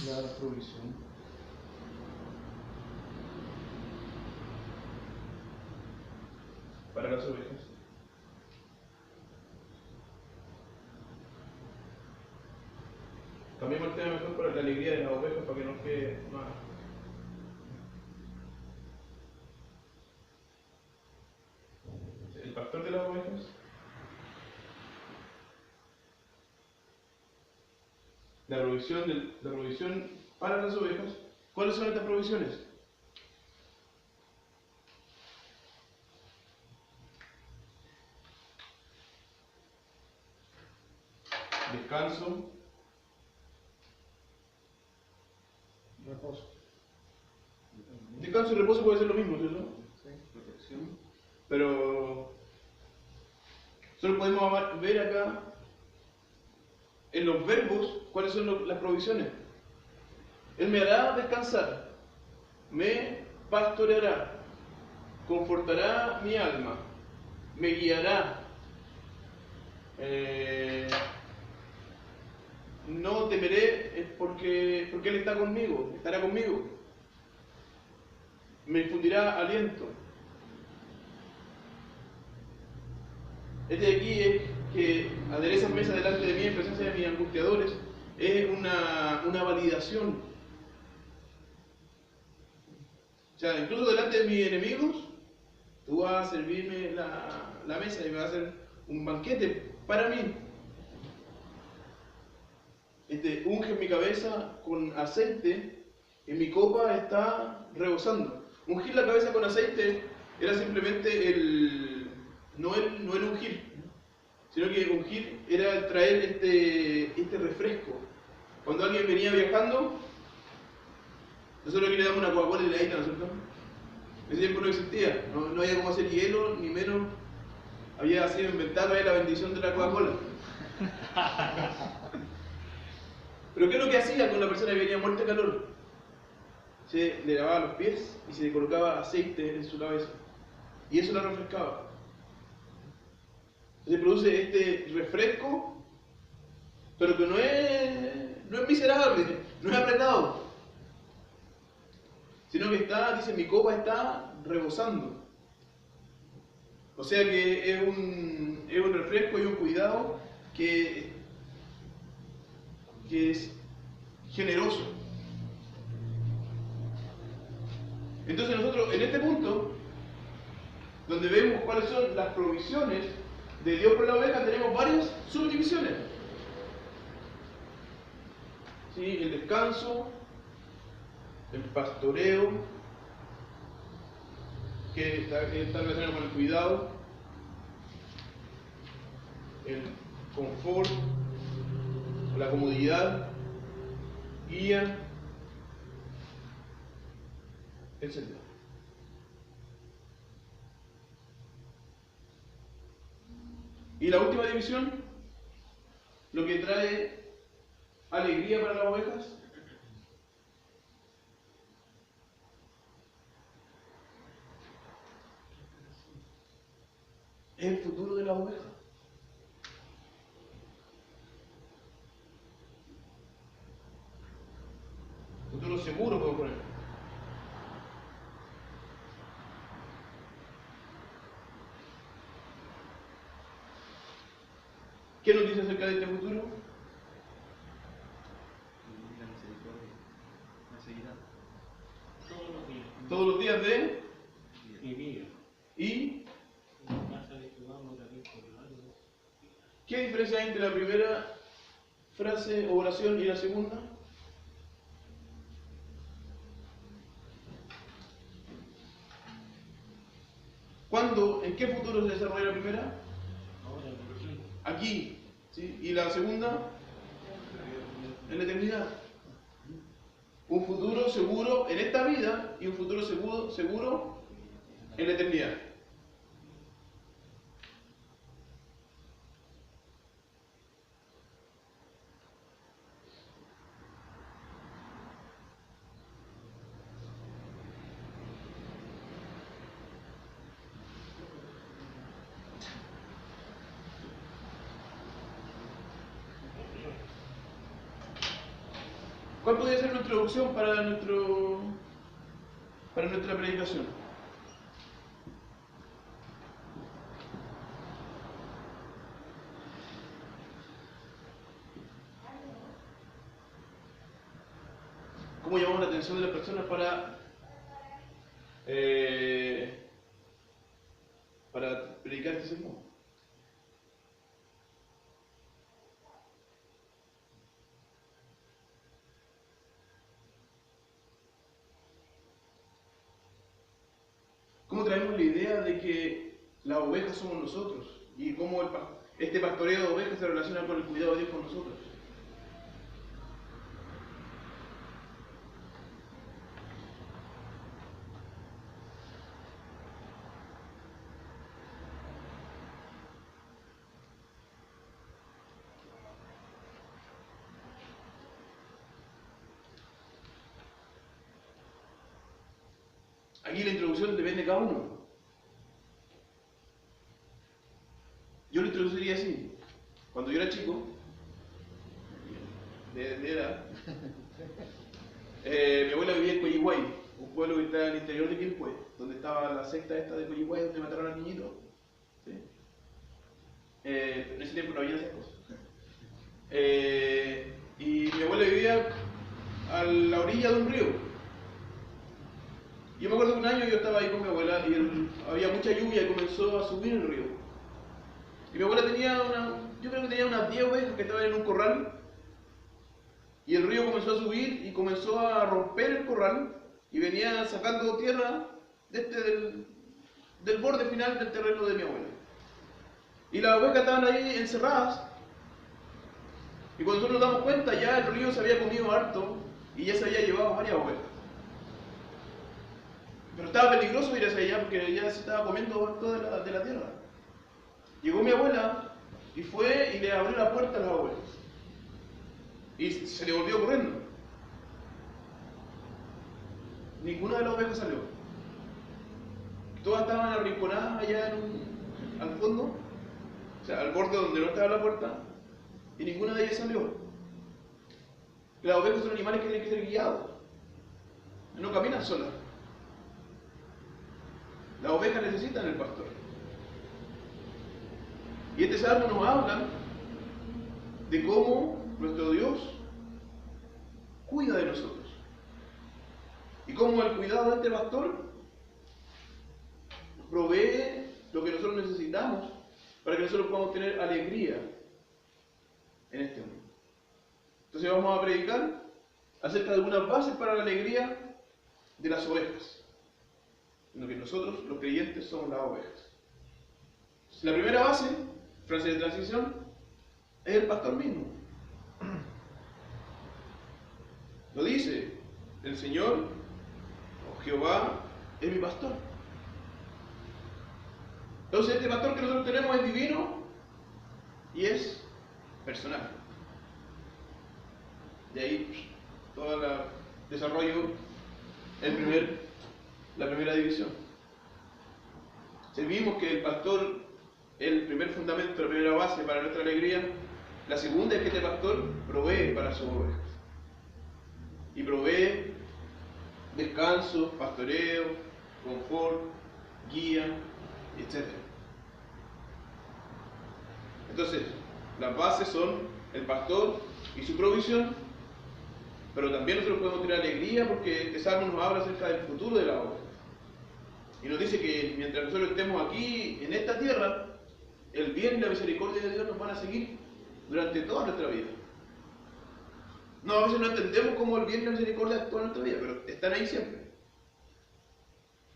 La provisión. Para las ovejas. Cambiemos el tema mejor para la alegría de las ovejas para que no quede más. El pastor de las ovejas. La provisión para las ovejas. ¿Cuáles son estas provisiones? Descanso. Reposo. Descanso y reposo puede ser lo mismo, ¿cierto? Sí, protección. Pero solo podemos ver acá en los verbos cuáles son las provisiones. Él me hará descansar, me pastoreará, confortará mi alma, me guiará, no temeré porque Él está conmigo, estará conmigo, me infundirá aliento. Este de aquí es que aderezas mesa delante de mí en presencia de mis angustiadores, es una validación. O sea, incluso delante de mis enemigos, tú vas a servirme la mesa y me vas a hacer un banquete para mí. Unge mi cabeza con aceite y mi copa está rebosando. Ungir la cabeza con aceite era simplemente no el ungir, sino que ungir era traer este refresco. Cuando alguien venía viajando, nosotros aquí le damos una Coca-Cola heladita, ¿no es cierto? En ese tiempo no existía, no había cómo hacer hielo, ni menos había sido inventada la bendición de la Coca-Cola. Pero ¿qué es lo que hacía con la persona que venía muerta de calor? Se le lavaba los pies y se le colocaba aceite en su cabeza. Y eso la refrescaba. Se produce este refresco, pero que no es miserable, no es apretado, sino que dice, mi copa está rebosando. O sea que es un refresco y un cuidado que es generoso. Entonces nosotros en este punto, donde vemos cuáles son las provisiones de Dios por la oveja, tenemos varias subdivisiones. ¿Sí? El descanso, el pastoreo, que está relacionado con el cuidado, el confort, la comodidad, guía el sendero. Y la última división, lo que trae alegría para las ovejas, es el futuro de las ovejas. Futuro seguro, puedo poner. ¿Qué nos dice acerca de este futuro? La misericordia me seguirá. Todos los días. Todos los días de Mi vida. y. En casa de Jehová moraré por largo. ¿Qué diferencia hay entre la primera frase o oración y la segunda? ¿Cuándo? ¿En qué futuro se desarrolla la primera? Ahora, aquí. Aquí. ¿Sí? ¿Y la segunda? En la eternidad. Un futuro seguro en esta vida y un futuro seguro en la eternidad. ¿Cuál podría ser nuestra introducción para nuestra predicación? ¿Cómo llamamos la atención de las personas para predicar este sermón? ¿Cómo traemos la idea de que las ovejas somos nosotros? Y cómo este pastoreo de ovejas se relaciona con el cuidado de Dios con nosotros. Aquí la introducción depende de cada uno. Yo lo introduciría así. Cuando yo era chico, de edad, mi abuela vivía en Coyihuay, un pueblo que está en el interior de Quilpué, donde estaba la secta esta de Coyihuay, donde mataron al niñito. ¿Sí? En ese tiempo no había esas cosas. Y mi abuela vivía a la orilla de un río. Yo me acuerdo que un año yo estaba ahí con mi abuela y había mucha lluvia y comenzó a subir el río. Y mi abuela yo creo que tenía unas 10 ovejas que estaban en un corral. Y el río comenzó a subir y comenzó a romper el corral y venía sacando tierra del borde final del terreno de mi abuela. Y las ovejas estaban ahí encerradas. Y cuando nosotros nos damos cuenta, ya el río se había comido harto y ya se había llevado varias ovejas. Pero estaba peligroso ir hacia allá porque ya se estaba comiendo harto de la tierra. Llegó mi abuela y fue y le abrió la puerta a las ovejas. Y se le volvió corriendo. Ninguna de las ovejas salió. Todas estaban arrinconadas allá al fondo, o sea, al borde donde no estaba la puerta, y ninguna de ellas salió. Las ovejas son animales que tienen que ser guiados. No caminan solas. Las ovejas necesitan el pastor. Y este salmo nos habla de cómo nuestro Dios cuida de nosotros. Y cómo el cuidado de este pastor provee lo que nosotros necesitamos para que nosotros podamos tener alegría en este mundo. Entonces vamos a predicar acerca de algunas bases para la alegría de las ovejas. En lo que nosotros, los creyentes, somos las ovejas. La primera base, frase de transición, es el pastor mismo. Lo dice, el Señor, o Jehová, es mi pastor. Entonces este pastor que nosotros tenemos es divino y es personal. De ahí todo el desarrollo, la primera división. Si vimos que el pastor es el primer fundamento, la primera base para nuestra alegría, la segunda es que este pastor provee para sus ovejas. Y provee descanso, pastoreo, confort, guía, etc. Entonces, las bases son el pastor y su provisión, pero también nosotros podemos tener alegría porque este salmo nos habla acerca del futuro de la obra. Y nos dice que mientras nosotros estemos aquí en esta tierra, el bien y la misericordia de Dios nos van a seguir durante toda nuestra vida. No, a veces no entendemos cómo el bien y la misericordia actúan en nuestra vida, pero están ahí siempre.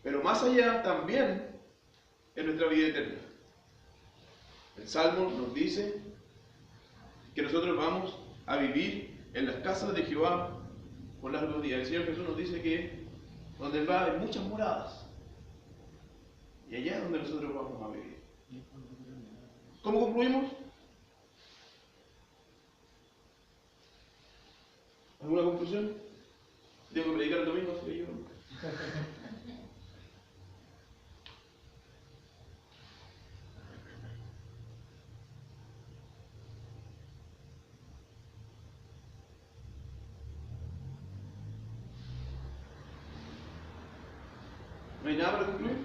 Pero más allá también en nuestra vida eterna. El Salmo nos dice que nosotros vamos a vivir en las casas de Jehová por largos días. El Señor Jesús nos dice que donde Él va hay muchas moradas. Y allá es donde nosotros vamos a vivir. ¿Cómo concluimos? ¿Alguna conclusión? Tengo que predicar el domingo, así que yo... ¿No hay nada para concluir?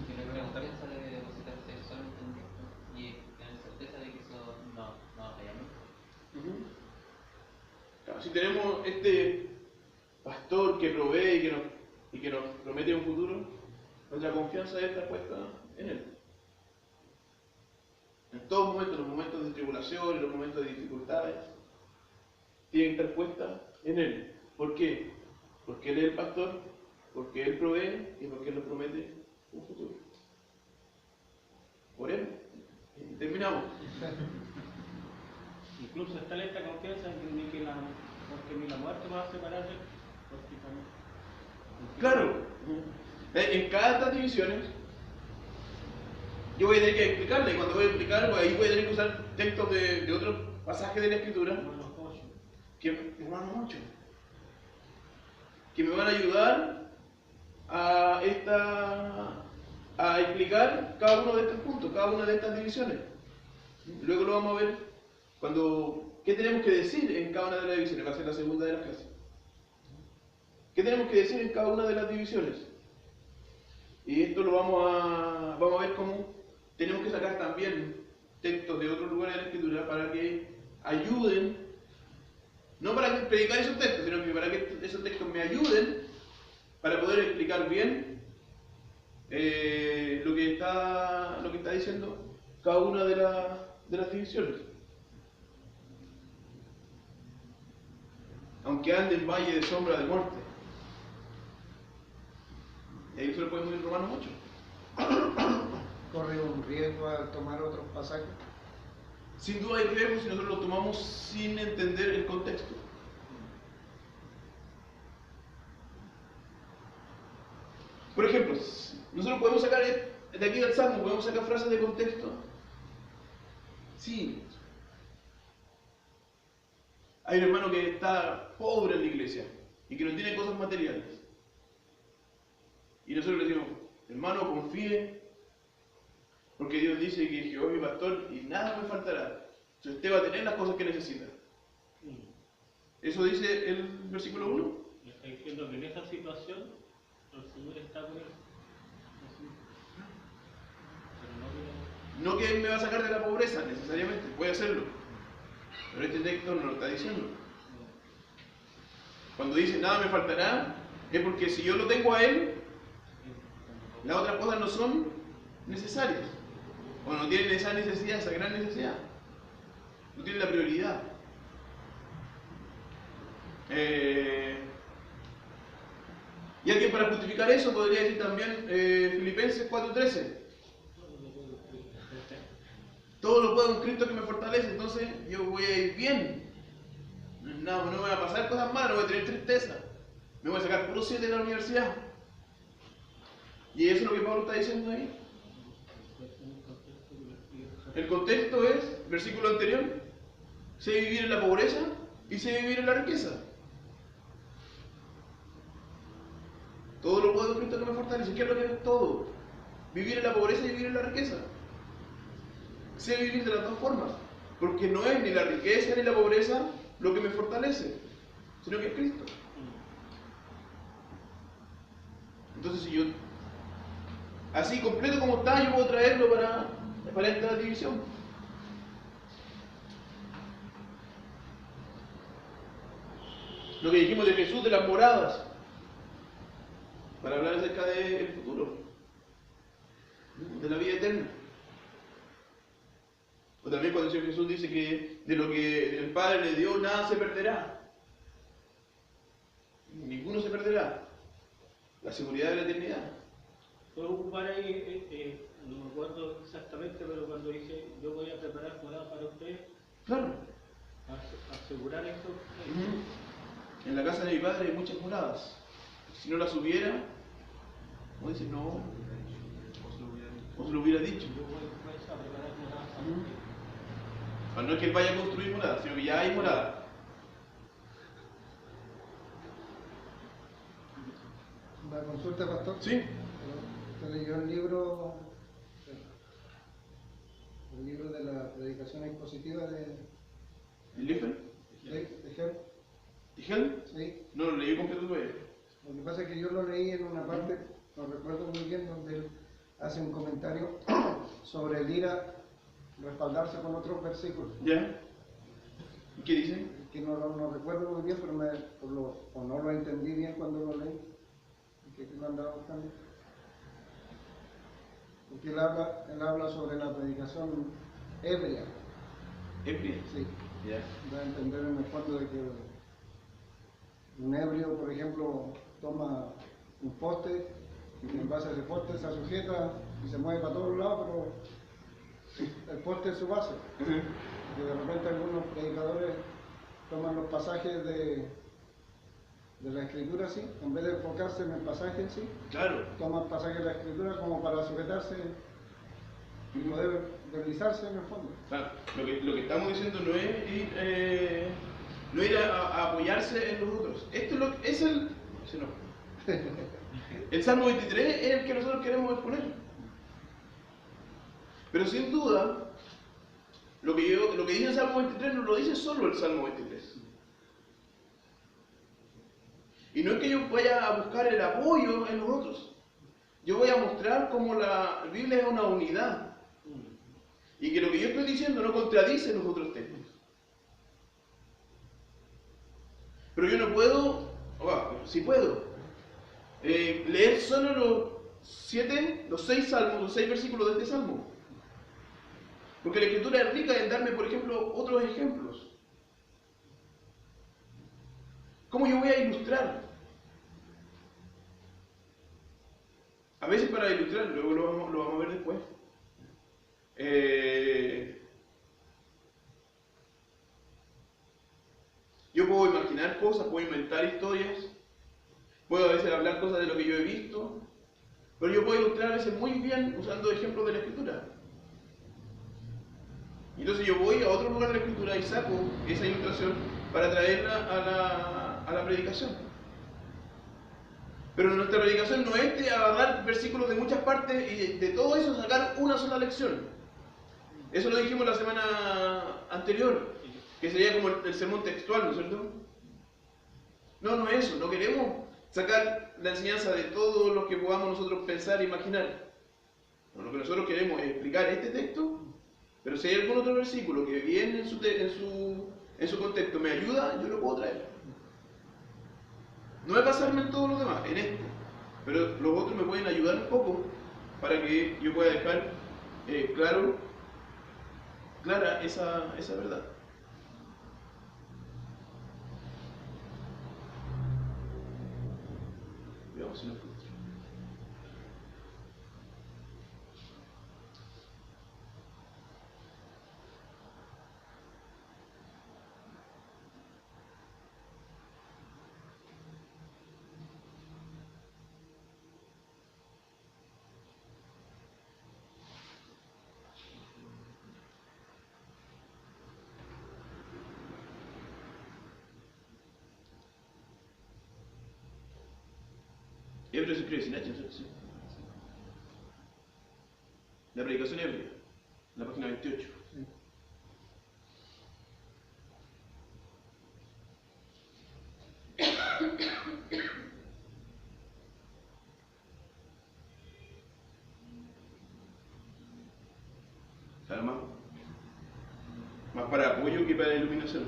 Quiero preguntarse de depositarse solamente en Cristo y tener certeza de que eso no vaya a mí. Claro, si tenemos este pastor que provee y que nos promete un futuro, nuestra confianza debe estar puesta en Él. En todos momentos, los momentos de tribulación, en los momentos de dificultades, tiene que estar puesta en Él. ¿Por qué? Porque Él es el pastor, porque Él provee y porque Él nos promete un futuro. Oremos. Y terminamos. Incluso está esta confianza en que porque ni la muerte me va a separar de él. Claro, en cada de estas divisiones yo voy a tener que explicarle, y cuando voy a explicar, pues ahí voy a tener que usar textos de otros pasajes de la Escritura, Romanos 8, que me van a ayudar a explicar cada uno de estos puntos, cada una de estas divisiones. Luego lo vamos a ver qué tenemos que decir en cada una de las divisiones, va a ser la segunda de las clases. ¿Qué tenemos que decir en cada una de las divisiones? Y esto lo vamos a ver cómo tenemos que sacar también textos de otros lugares de la Escritura para que ayuden, no para predicar esos textos, sino que para que esos textos me ayuden para poder explicar bien lo que está diciendo cada una de las divisiones. Aunque ande en valle de sombra de muerte. Y ahí solo podemos ir en Romanos 8. ¿Corre un riesgo al tomar otros pasajes? Sin duda hay riesgo si nosotros lo tomamos sin entender el contexto. Por ejemplo, nosotros podemos sacar de aquí del Salmo, podemos sacar frases de contexto. Sí. Hay un hermano que está pobre en la iglesia y que no tiene cosas materiales. Y nosotros le decimos, hermano, confíe, porque Dios dice que Jehová es mi pastor y nada me faltará. Entonces usted va a tener las cosas que necesita. Eso dice el versículo 1. Le está diciendo que en esa situación el Señor está con él. No que Él me va a sacar de la pobreza necesariamente, puede hacerlo. Pero este texto no lo está diciendo. Cuando dice nada me faltará, es porque si yo lo tengo a Él, las otras cosas no son necesarias. O no tienen esa necesidad, esa gran necesidad. No tienen la prioridad. Y alguien para justificar eso podría decir también Filipenses 4:13. todo lo puedo en Cristo que me fortalece, entonces yo voy a ir bien. No me van a pasar cosas malas, no voy a tener tristeza. Me voy a sacar puro 7 de la universidad. Y eso es lo que Pablo está diciendo ahí. El contexto es, versículo anterior, sé vivir en la pobreza y sé vivir en la riqueza. Todo lo puedo en Cristo que me fortalece. ¿Qué es lo que es todo? Vivir en la pobreza y vivir en la riqueza. Sé vivir de las dos formas, porque no es ni la riqueza ni la pobreza lo que me fortalece, sino que es Cristo. Entonces, si yo, así completo como está, yo puedo traerlo para esta división. Lo que dijimos de Jesús, de las moradas, para hablar acerca del futuro, de la vida eterna. O también cuando el Señor Jesús dice que de lo que el Padre le dio, nada se perderá. Ninguno se perderá. La seguridad de la eternidad. Puedo ocupar ahí, no me acuerdo exactamente, pero cuando dice yo voy a preparar morada para ustedes, Claro. asegurar esto. En la casa de mi Padre hay muchas moradas. Si no las hubiera, como dice, no, os lo hubiera dicho. Yo voy pues, a preparar morada para ustedes. No es que Él vaya a construir moradas, sino que ya hay moradas. ¿La consulta, pastor? Sí. ¿Usted leyó el libro de la predicación expositiva de ¿Liefeld? Hegel? ¿Hegel? Sí. No lo leí completo todavía. Lo que pasa es que yo lo leí en una parte, no recuerdo muy bien, donde él hace un comentario sobre el ir a respaldarse con otros versículos. ¿Ya? ¿Y qué dice? Que no recuerdo muy bien, pero o no lo entendí bien cuando lo leí. Que lo andaba buscando. Porque él habla sobre la predicación ebria. ¿Ebria? Sí. Ya. Da a entender en el fondo de que un ebrio, por ejemplo, toma un poste y en base a ese poste se sujeta y se mueve para todos lados, pero el poste es su base. Y de repente algunos predicadores toman los pasajes de la escritura así, en vez de enfocarse en el pasaje en sí, Claro. toman pasajes de la escritura como para sujetarse y poder deslizarse en el fondo. Claro. Lo que estamos diciendo no es ir a apoyarse en los otros. Esto es lo que es el. Ese no. El Salmo 23 es el que nosotros queremos exponer. Pero sin duda, lo que dice el Salmo 23 no lo dice solo el Salmo 23. Y no es que yo vaya a buscar el apoyo en los otros. Yo voy a mostrar cómo la Biblia es una unidad. Y que lo que yo estoy diciendo no contradice los otros textos. Pero yo no puedo, sí puedo, leer solo los 6 salmos, los 6 versículos de este salmo. Porque la Escritura es rica en darme, por ejemplo, otros ejemplos. ¿Cómo yo voy a ilustrar? A veces para ilustrar, luego lo vamos a ver después. Yo puedo imaginar cosas, puedo inventar historias, puedo a veces hablar cosas de lo que yo he visto, pero yo puedo ilustrar a veces muy bien usando ejemplos de la Escritura. Y entonces yo voy a otro lugar de la Escritura y saco esa ilustración para traerla a la predicación. Pero nuestra predicación no es de agarrar versículos de muchas partes y de todo eso sacar una sola lección. Eso lo dijimos la semana anterior, que sería como el sermón textual, ¿no es cierto? No es eso, no queremos sacar la enseñanza de todo lo que podamos nosotros pensar e imaginar. No, lo que nosotros queremos es explicar este texto, pero si hay algún otro versículo que viene en su contexto, me ayuda, yo lo puedo traer. No es basarme en todo lo demás, en esto, pero los otros me pueden ayudar un poco para que yo pueda dejar clara esa verdad. Veamos si lo encuentro. Ebrio se escribe sin H, ¿no? Sí. La predicación ebria, la página 28. Sí. O sea, más para apoyo que para iluminación.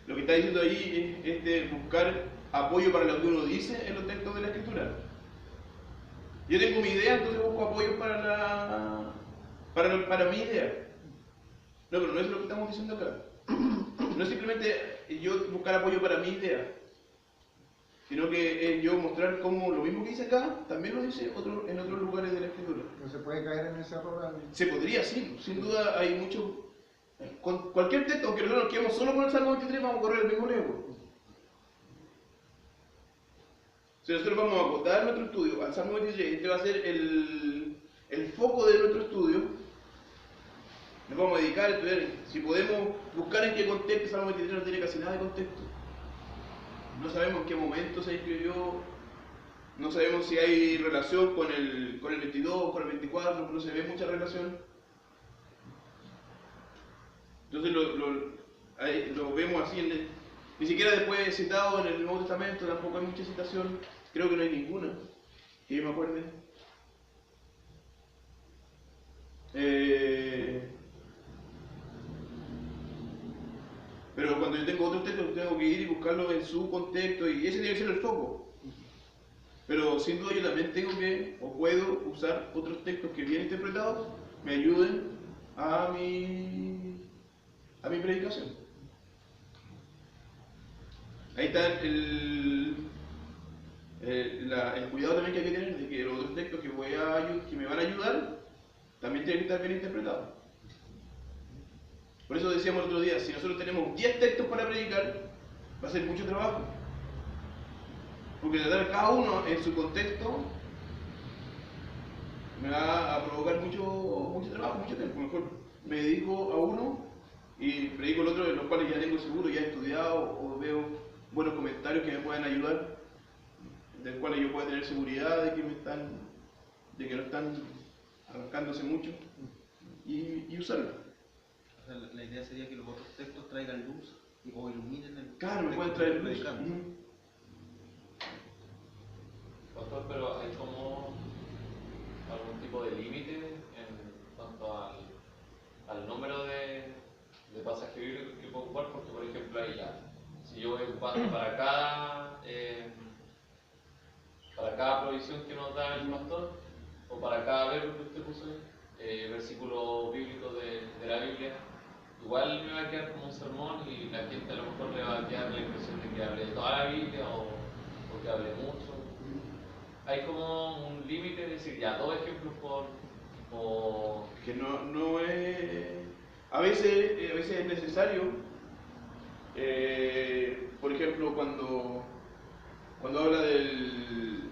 Lo que está diciendo ahí es buscar apoyo para lo que uno dice en los textos de la Escritura. Yo tengo mi idea, entonces busco apoyo para mi idea. No, pero no es lo que estamos diciendo acá. No es simplemente yo buscar apoyo para mi idea, sino que es yo mostrar cómo lo mismo que dice acá, también lo dice en otros lugares de la Escritura. No se puede caer en ese error. Se podría, sí, sin duda hay mucho. Con cualquier texto, aunque nosotros nos quedemos solo con el Salmo 23, vamos a correr el mismo riesgo. Si nosotros vamos a acotar nuestro estudio al Salmo 23, este va a ser el foco de nuestro estudio, nos vamos a dedicar a estudiar. Si podemos buscar en qué contexto, el Salmo 23 no tiene casi nada de contexto. No sabemos en qué momento se escribió, no sabemos si hay relación con el 22, con el 24, no se ve mucha relación. Entonces lo vemos así, ni siquiera después citado en el Nuevo Testamento, tampoco hay mucha citación, creo que no hay ninguna, que yo me acuerde. Pero cuando yo tengo otros textos, tengo que ir y buscarlo en su contexto, y ese tiene que ser el foco. Pero sin duda yo también tengo que, o puedo usar otros textos que bien interpretados me ayuden a mi predicación. Ahí está el cuidado también que hay que tener de que los otros textos que me van a ayudar también tienen que estar bien interpretados. Por eso decíamos el otro día, si nosotros tenemos 10 textos para predicar, va a ser mucho trabajo. Porque tratar cada uno en su contexto me va a provocar mucho trabajo, mucho tiempo. Mejor me dedico a uno y predico el otro, de los cuales ya tengo seguro, ya he estudiado o veo buenos comentarios que me puedan ayudar, del cuales yo pueda tener seguridad de que no están arrancándose mucho y usarlo. O sea, la idea sería que los otros textos traigan luz o iluminen el Claro, me pueden texto traer que luz. estoy predicando. Pastor, pero ¿hay como algún tipo de límite en cuanto al número de pasajes bíblicos que puedo ocupar? Porque, por ejemplo, ahí ya, si yo voy ocupando para cada provisión que nos da el pastor, o para cada verbo que usted puso, versículo bíblico de la Biblia, igual me va a quedar como un sermón y la gente a lo mejor le va a quedar la impresión de que hable de toda la Biblia o que hable mucho. Hay como un límite de decir, ya, 2 ejemplos por... Que no es... A veces es necesario, por ejemplo, cuando habla del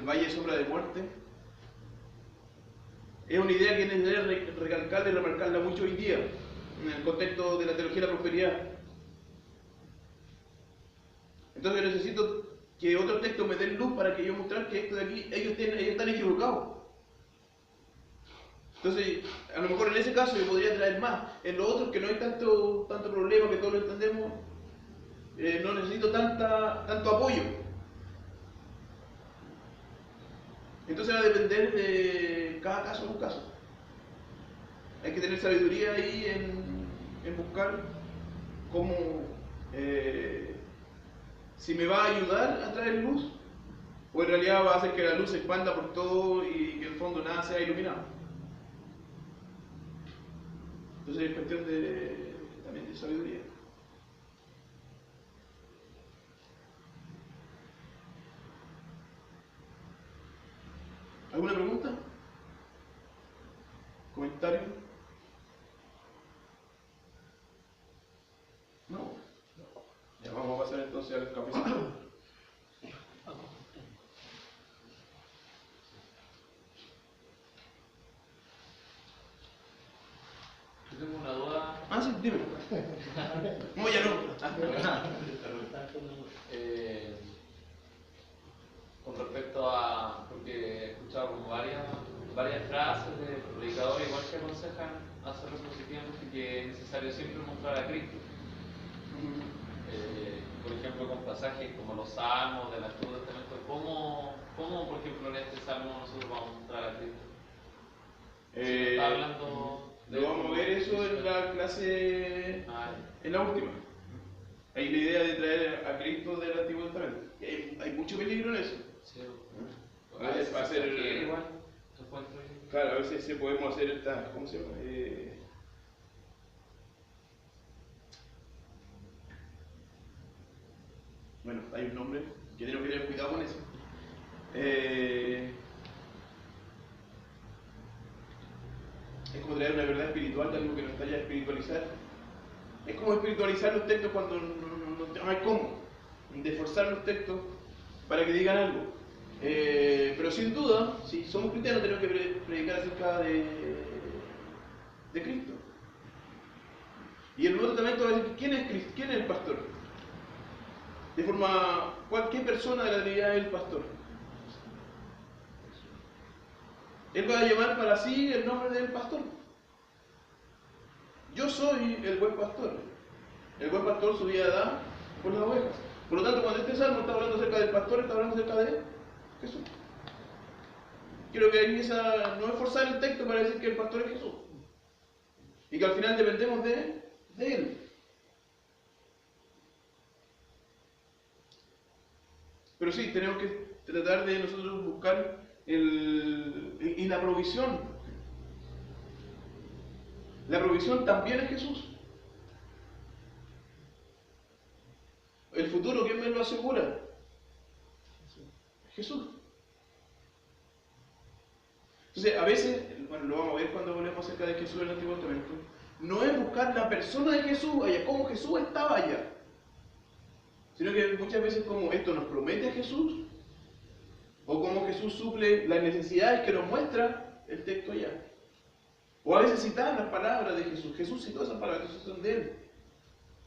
valle de sombra de muerte, es una idea que es necesario recalcarla y remarcarla mucho hoy día, en el contexto de la teología de la prosperidad. Entonces necesito que otros textos me den luz para que yo mostrar que esto de aquí, ellos están equivocados. Entonces, a lo mejor en ese caso yo podría traer más. En los otros que no hay tanto problema, que todos lo entendemos, no necesito tanto apoyo. Entonces va a depender de cada caso, un caso. Hay que tener sabiduría ahí en buscar cómo, si me va a ayudar a traer luz, o en realidad va a hacer que la luz se expanda por todo y que en el fondo nada sea iluminado. Entonces es cuestión también de sabiduría. ¿Alguna pregunta? ¿Comentario? No. Ya vamos a pasar entonces al cafecito. Yo tengo una duda. Ah, sí, dime. No, ya no. cuanto a, porque he escuchado como varias frases de predicadores igual que aconsejan hacerlo positivamente, que es necesario siempre mostrar a Cristo. Por ejemplo, con pasajes como los salmos del Antiguo Testamento, ¿cómo por ejemplo en este salmo nosotros vamos a mostrar a Cristo? Si no está hablando de... Lo vamos a ver eso en la clase, en la última. Hay la idea de traer a Cristo del Antiguo Testamento. Hay mucho peligro en eso. Sí. A veces va a ser... igual. Claro, a veces podemos hacer esta... ¿Cómo se llama? Bueno, hay un nombre que tenemos que tener cuidado con eso. Es como traer una verdad espiritual de algo que nos está ya a espiritualizar. Es como espiritualizar los textos cuando no hay cómo. De forzar los textos para que digan algo. Pero sin duda, si somos cristianos tenemos que predicar acerca de Cristo. Y el Nuevo Testamento va a decir, ¿quién es el pastor? De forma, cualquier persona de la Trinidad es el pastor. Él va a llamar para sí el nombre del pastor. Yo soy el buen pastor. El buen pastor su vida da por las ovejas. Por lo tanto, cuando este salmo está hablando acerca del pastor, está hablando acerca de Jesús. Quiero que ahí no es forzar el texto para decir que el pastor es Jesús. Y que al final dependemos de Él. Pero sí, tenemos que tratar de nosotros buscar y la provisión. La provisión también es Jesús. El futuro, ¿quién me lo asegura? Jesús. Entonces, a veces, bueno, lo vamos a ver cuando hablemos acerca de Jesús en el Antiguo Testamento, no es buscar la persona de Jesús allá, cómo Jesús estaba allá, sino que muchas veces como esto nos promete a Jesús, o como Jesús suple las necesidades que nos muestra el texto allá. O a veces citar las palabras de Jesús. Jesús citó esas palabras, que son de él.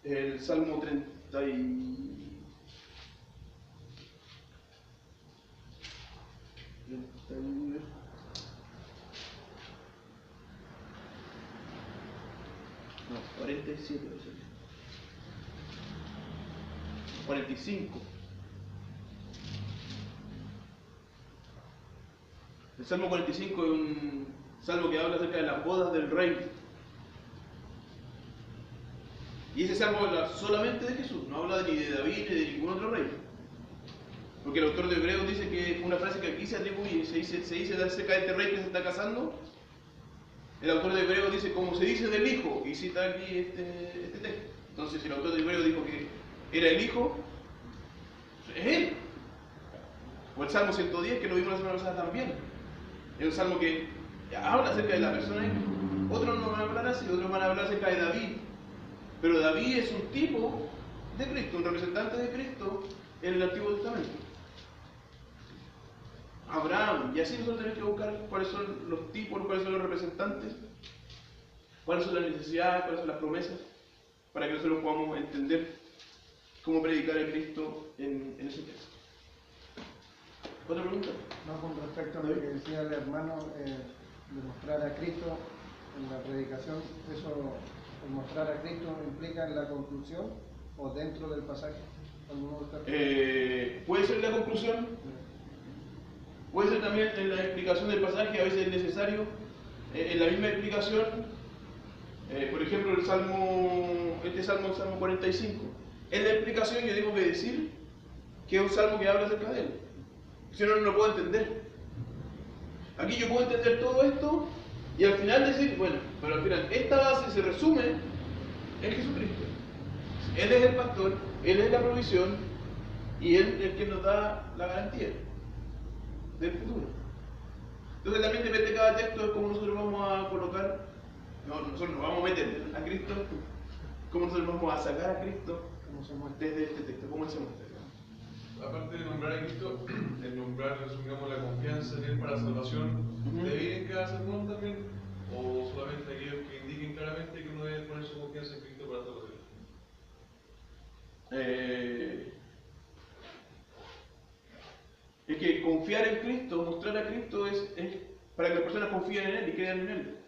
El Salmo 47, 45. El Salmo 45 es un salmo que habla acerca de las bodas del rey. Y ese salmo habla solamente de Jesús, no habla ni de David ni de ningún otro rey. Porque el autor de Hebreos dice que una frase que aquí se atribuye, se dice acerca de este rey que se está casando. El autor de Hebreos dice como se dice del hijo, y cita aquí este texto. Entonces, si el autor de Hebreos dijo que era el hijo, es él. O el Salmo 110, que lo vimos la semana pasada también. Es un salmo que habla acerca de la persona de Cristo. Otros no van a hablar así, otros van a hablar acerca de David. Pero David es un tipo de Cristo, un representante de Cristo en el Antiguo Testamento. Abraham, y así nosotros tenemos que buscar cuáles son los tipos, cuáles son los representantes, cuáles son las necesidades, cuáles son las promesas, para que nosotros podamos entender cómo predicar a Cristo en ese texto. ¿Otra pregunta? No, con respecto a lo que decía el hermano, de mostrar a Cristo en la predicación, ¿eso, el mostrar a Cristo implica en la conclusión o dentro del pasaje? Puede ser la conclusión, puede ser también en la explicación del pasaje, a veces es necesario, en la misma explicación, por ejemplo el Salmo 45, en la explicación yo tengo que decir que es un salmo que habla acerca de él. Si no, no lo puedo entender. Aquí yo puedo entender todo esto y al final decir, bueno, pero al final esta base se resume en Jesucristo. Él es el pastor, Él es la provisión y Él es el que nos da la garantía del futuro. Entonces también depende de cada texto de cómo nosotros vamos a colocar, nosotros nos vamos a meter a Cristo, cómo nosotros vamos a sacar a Cristo desde este texto, cómo Él se muestra. Aparte de nombrar a Cristo, el nombrar, resumamos, la confianza en Él para salvación, ¿debe ir en cada sermón también? ¿O solamente aquellos que indiquen claramente que uno debe poner su confianza en Cristo para salvación? Es que confiar en Cristo, mostrar a Cristo es para que las personas confíen en Él y crean en Él.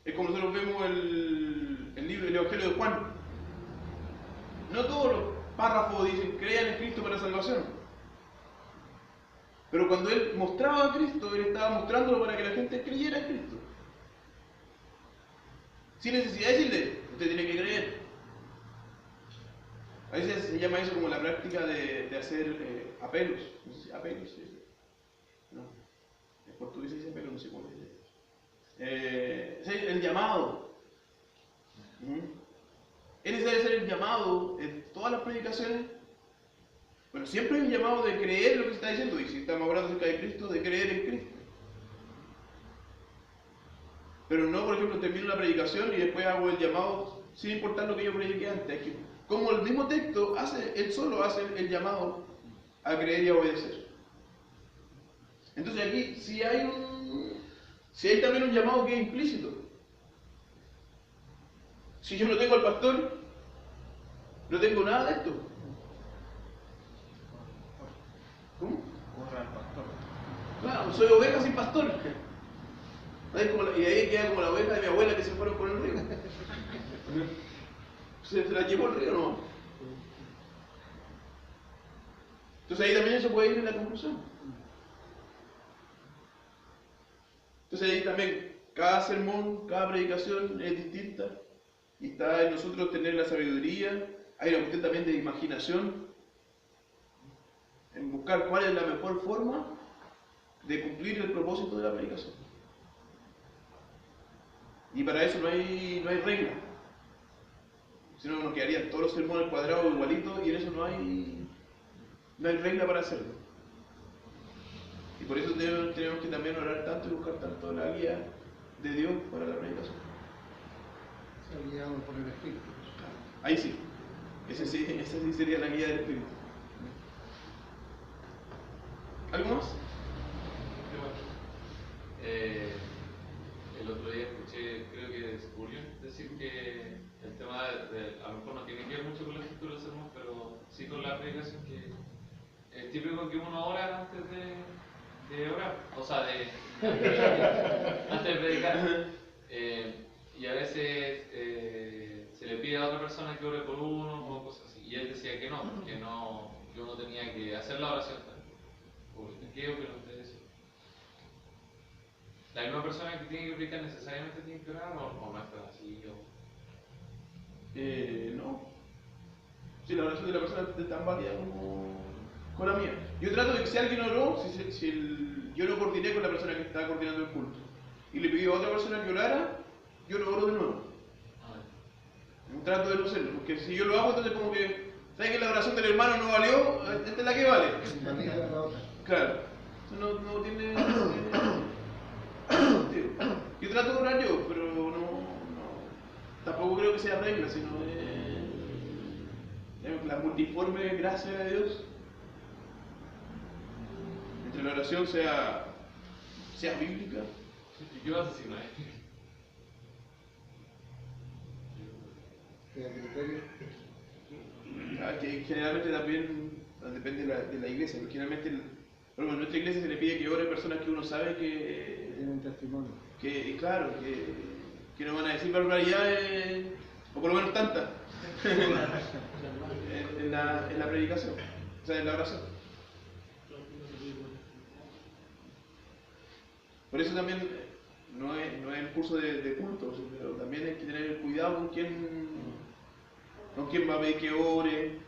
Es como nosotros vemos el libro, el Evangelio de Juan. No todos los párrafos dicen crean en Cristo para salvación. Pero cuando Él mostraba a Cristo, Él estaba mostrándolo para que la gente creyera en Cristo. Sin necesidad de decirle, usted tiene que creer. A veces se llama eso como la práctica de hacer apelos. No sé si apelos, ¿sí? No. En portugués se dice apelo, no sé cuál es. El llamado. Es necesario hacer el llamado en todas las predicaciones. Bueno, siempre hay un llamado de creer lo que se está diciendo. Y si estamos hablando acerca de Cristo, de creer en Cristo. Pero no, por ejemplo, termino la predicación y después hago el llamado sin importar lo que yo prediqué antes. Como el mismo texto él solo hace el llamado a creer y a obedecer. Entonces aquí si hay también un llamado que es implícito. Si yo no tengo al pastor, no tengo nada de esto. ¿Cómo? Corra al pastor. Claro, soy oveja sin pastor. Y ahí queda como la oveja de mi abuela que se fueron por el río. Se la llevó el río, ¿no? Entonces ahí también eso puede ir en la conclusión. Entonces ahí también cada sermón, cada predicación es distinta. Y está en nosotros tener la sabiduría. Hay una cuestión también de imaginación. En buscar cuál es la mejor forma de cumplir el propósito de la predicación. Y para eso no hay regla. Si no, nos quedarían todos los sermones cuadrados igualitos y en eso no hay regla para hacerlo. Y por eso tenemos que también orar tanto y buscar tanto la guía de Dios para la predicación. Ser guiado por el Espíritu. Ahí sí. Esa sí sería la guía del Espíritu. ¿Algo más? El otro día escuché, creo que es Spurgeon, decir que el tema a lo mejor no tiene que ver mucho con la escritura del sermón, pero sí con la predicación, que es típico que uno ora antes de orar, o sea, antes de predicar. Y a veces se le pide a otra persona que ore por uno o cosas así, y él decía que no, que uno tenía que hacer la oración también. ¿Qué opinan ustedes? ¿La misma persona que tiene que predicar necesariamente tiene que orar o no es así? No. Si la oración de la persona es tan válida como la mía. Yo trato de que si alguien oró, yo lo coordiné con la persona que estaba coordinando el culto y le pidió a otra persona que orara, yo lo oro de nuevo. Trato de no hacerlo, porque si yo lo hago, entonces como que, ¿sabes que la oración del hermano no valió? Esta es la que vale. Claro. Eso no tiene sentido. Yo trato de orar yo, pero no tampoco creo que sea regla, sino la multiforme gracia de Dios. Entre la oración sea bíblica. ¿Y qué vas a decir, Nay? Que generalmente también depende de la iglesia, porque generalmente en nuestra iglesia se le pide que ore personas que uno sabe que tienen testimonio. Claro, que no van a decir barbaridades, o por lo menos tantas, en la predicación, o sea, en la oración. Por eso también no es el curso de culto, pero también hay que tener cuidado con quién va a pedir que ore,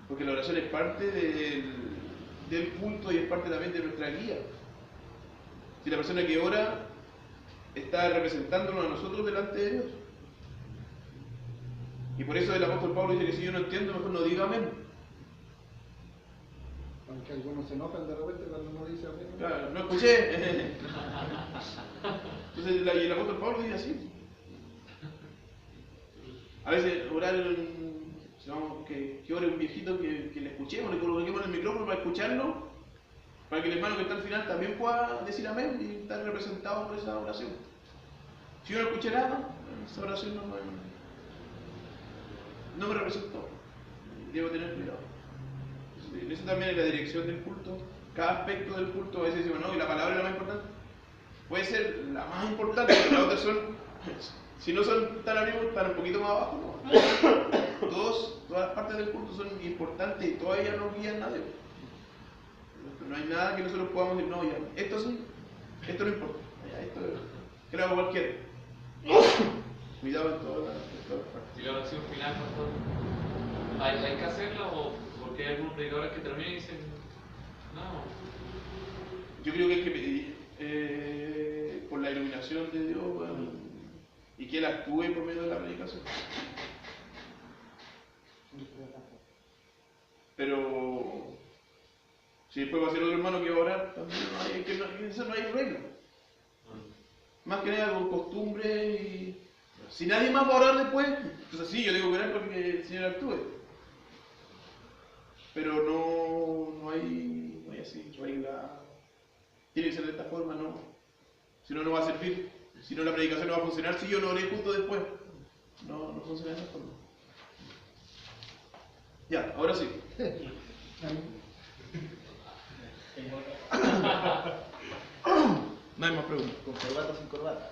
porque la oración es parte del culto y es parte también de nuestra guía. Si la persona que ora está representándonos a nosotros delante de Dios. Y por eso el apóstol Pablo dice que si yo no entiendo, mejor no diga amén. Aunque algunos se enojan de repente cuando uno dice amén. Claro, no escuché. Entonces el apóstol Pablo dice así. A veces orar, que ore un viejito que le escuchemos, le coloquemos el micrófono para escucharlo, para que el hermano que está al final también pueda decir amén y estar representado por esa oración. Si yo no escuché nada, esa oración no me representó. Debo tener cuidado. En eso también en la dirección del culto, cada aspecto del culto, a veces decimos, no, y la palabra es la más importante. Puede ser la más importante, pero las otras son, si no son tan amigos, están un poquito más abajo. ¿No? Todas las partes del culto son importantes y todas ellas nos guían a Dios. No hay nada que nosotros podamos decir, no, ya, esto sí, esto no importa, ya, esto que lo haga cualquiera. Cuidado en todas las partes. Y la oración final, pastor, ¿hay que hacerla o porque hay algunos predicadores que terminan y dicen, no? Yo creo que hay que pedir por la iluminación de Dios, bueno, y que Él actúe por medio de la predicación. Pero si después va a ser otro hermano que va a orar, también no hay regla. Más que nada con costumbre y... Si nadie más va a orar después, entonces sí, yo tengo que orar porque el Señor actúe. Pero no hay así regla. Tiene que ser de esta forma, no. Si no, no va a servir. Si no, la predicación no va a funcionar. Si yo no oré justo después. No funciona de esa forma. Ya, ahora sí. No hay más preguntas. ¿Con corbata o sin corbata?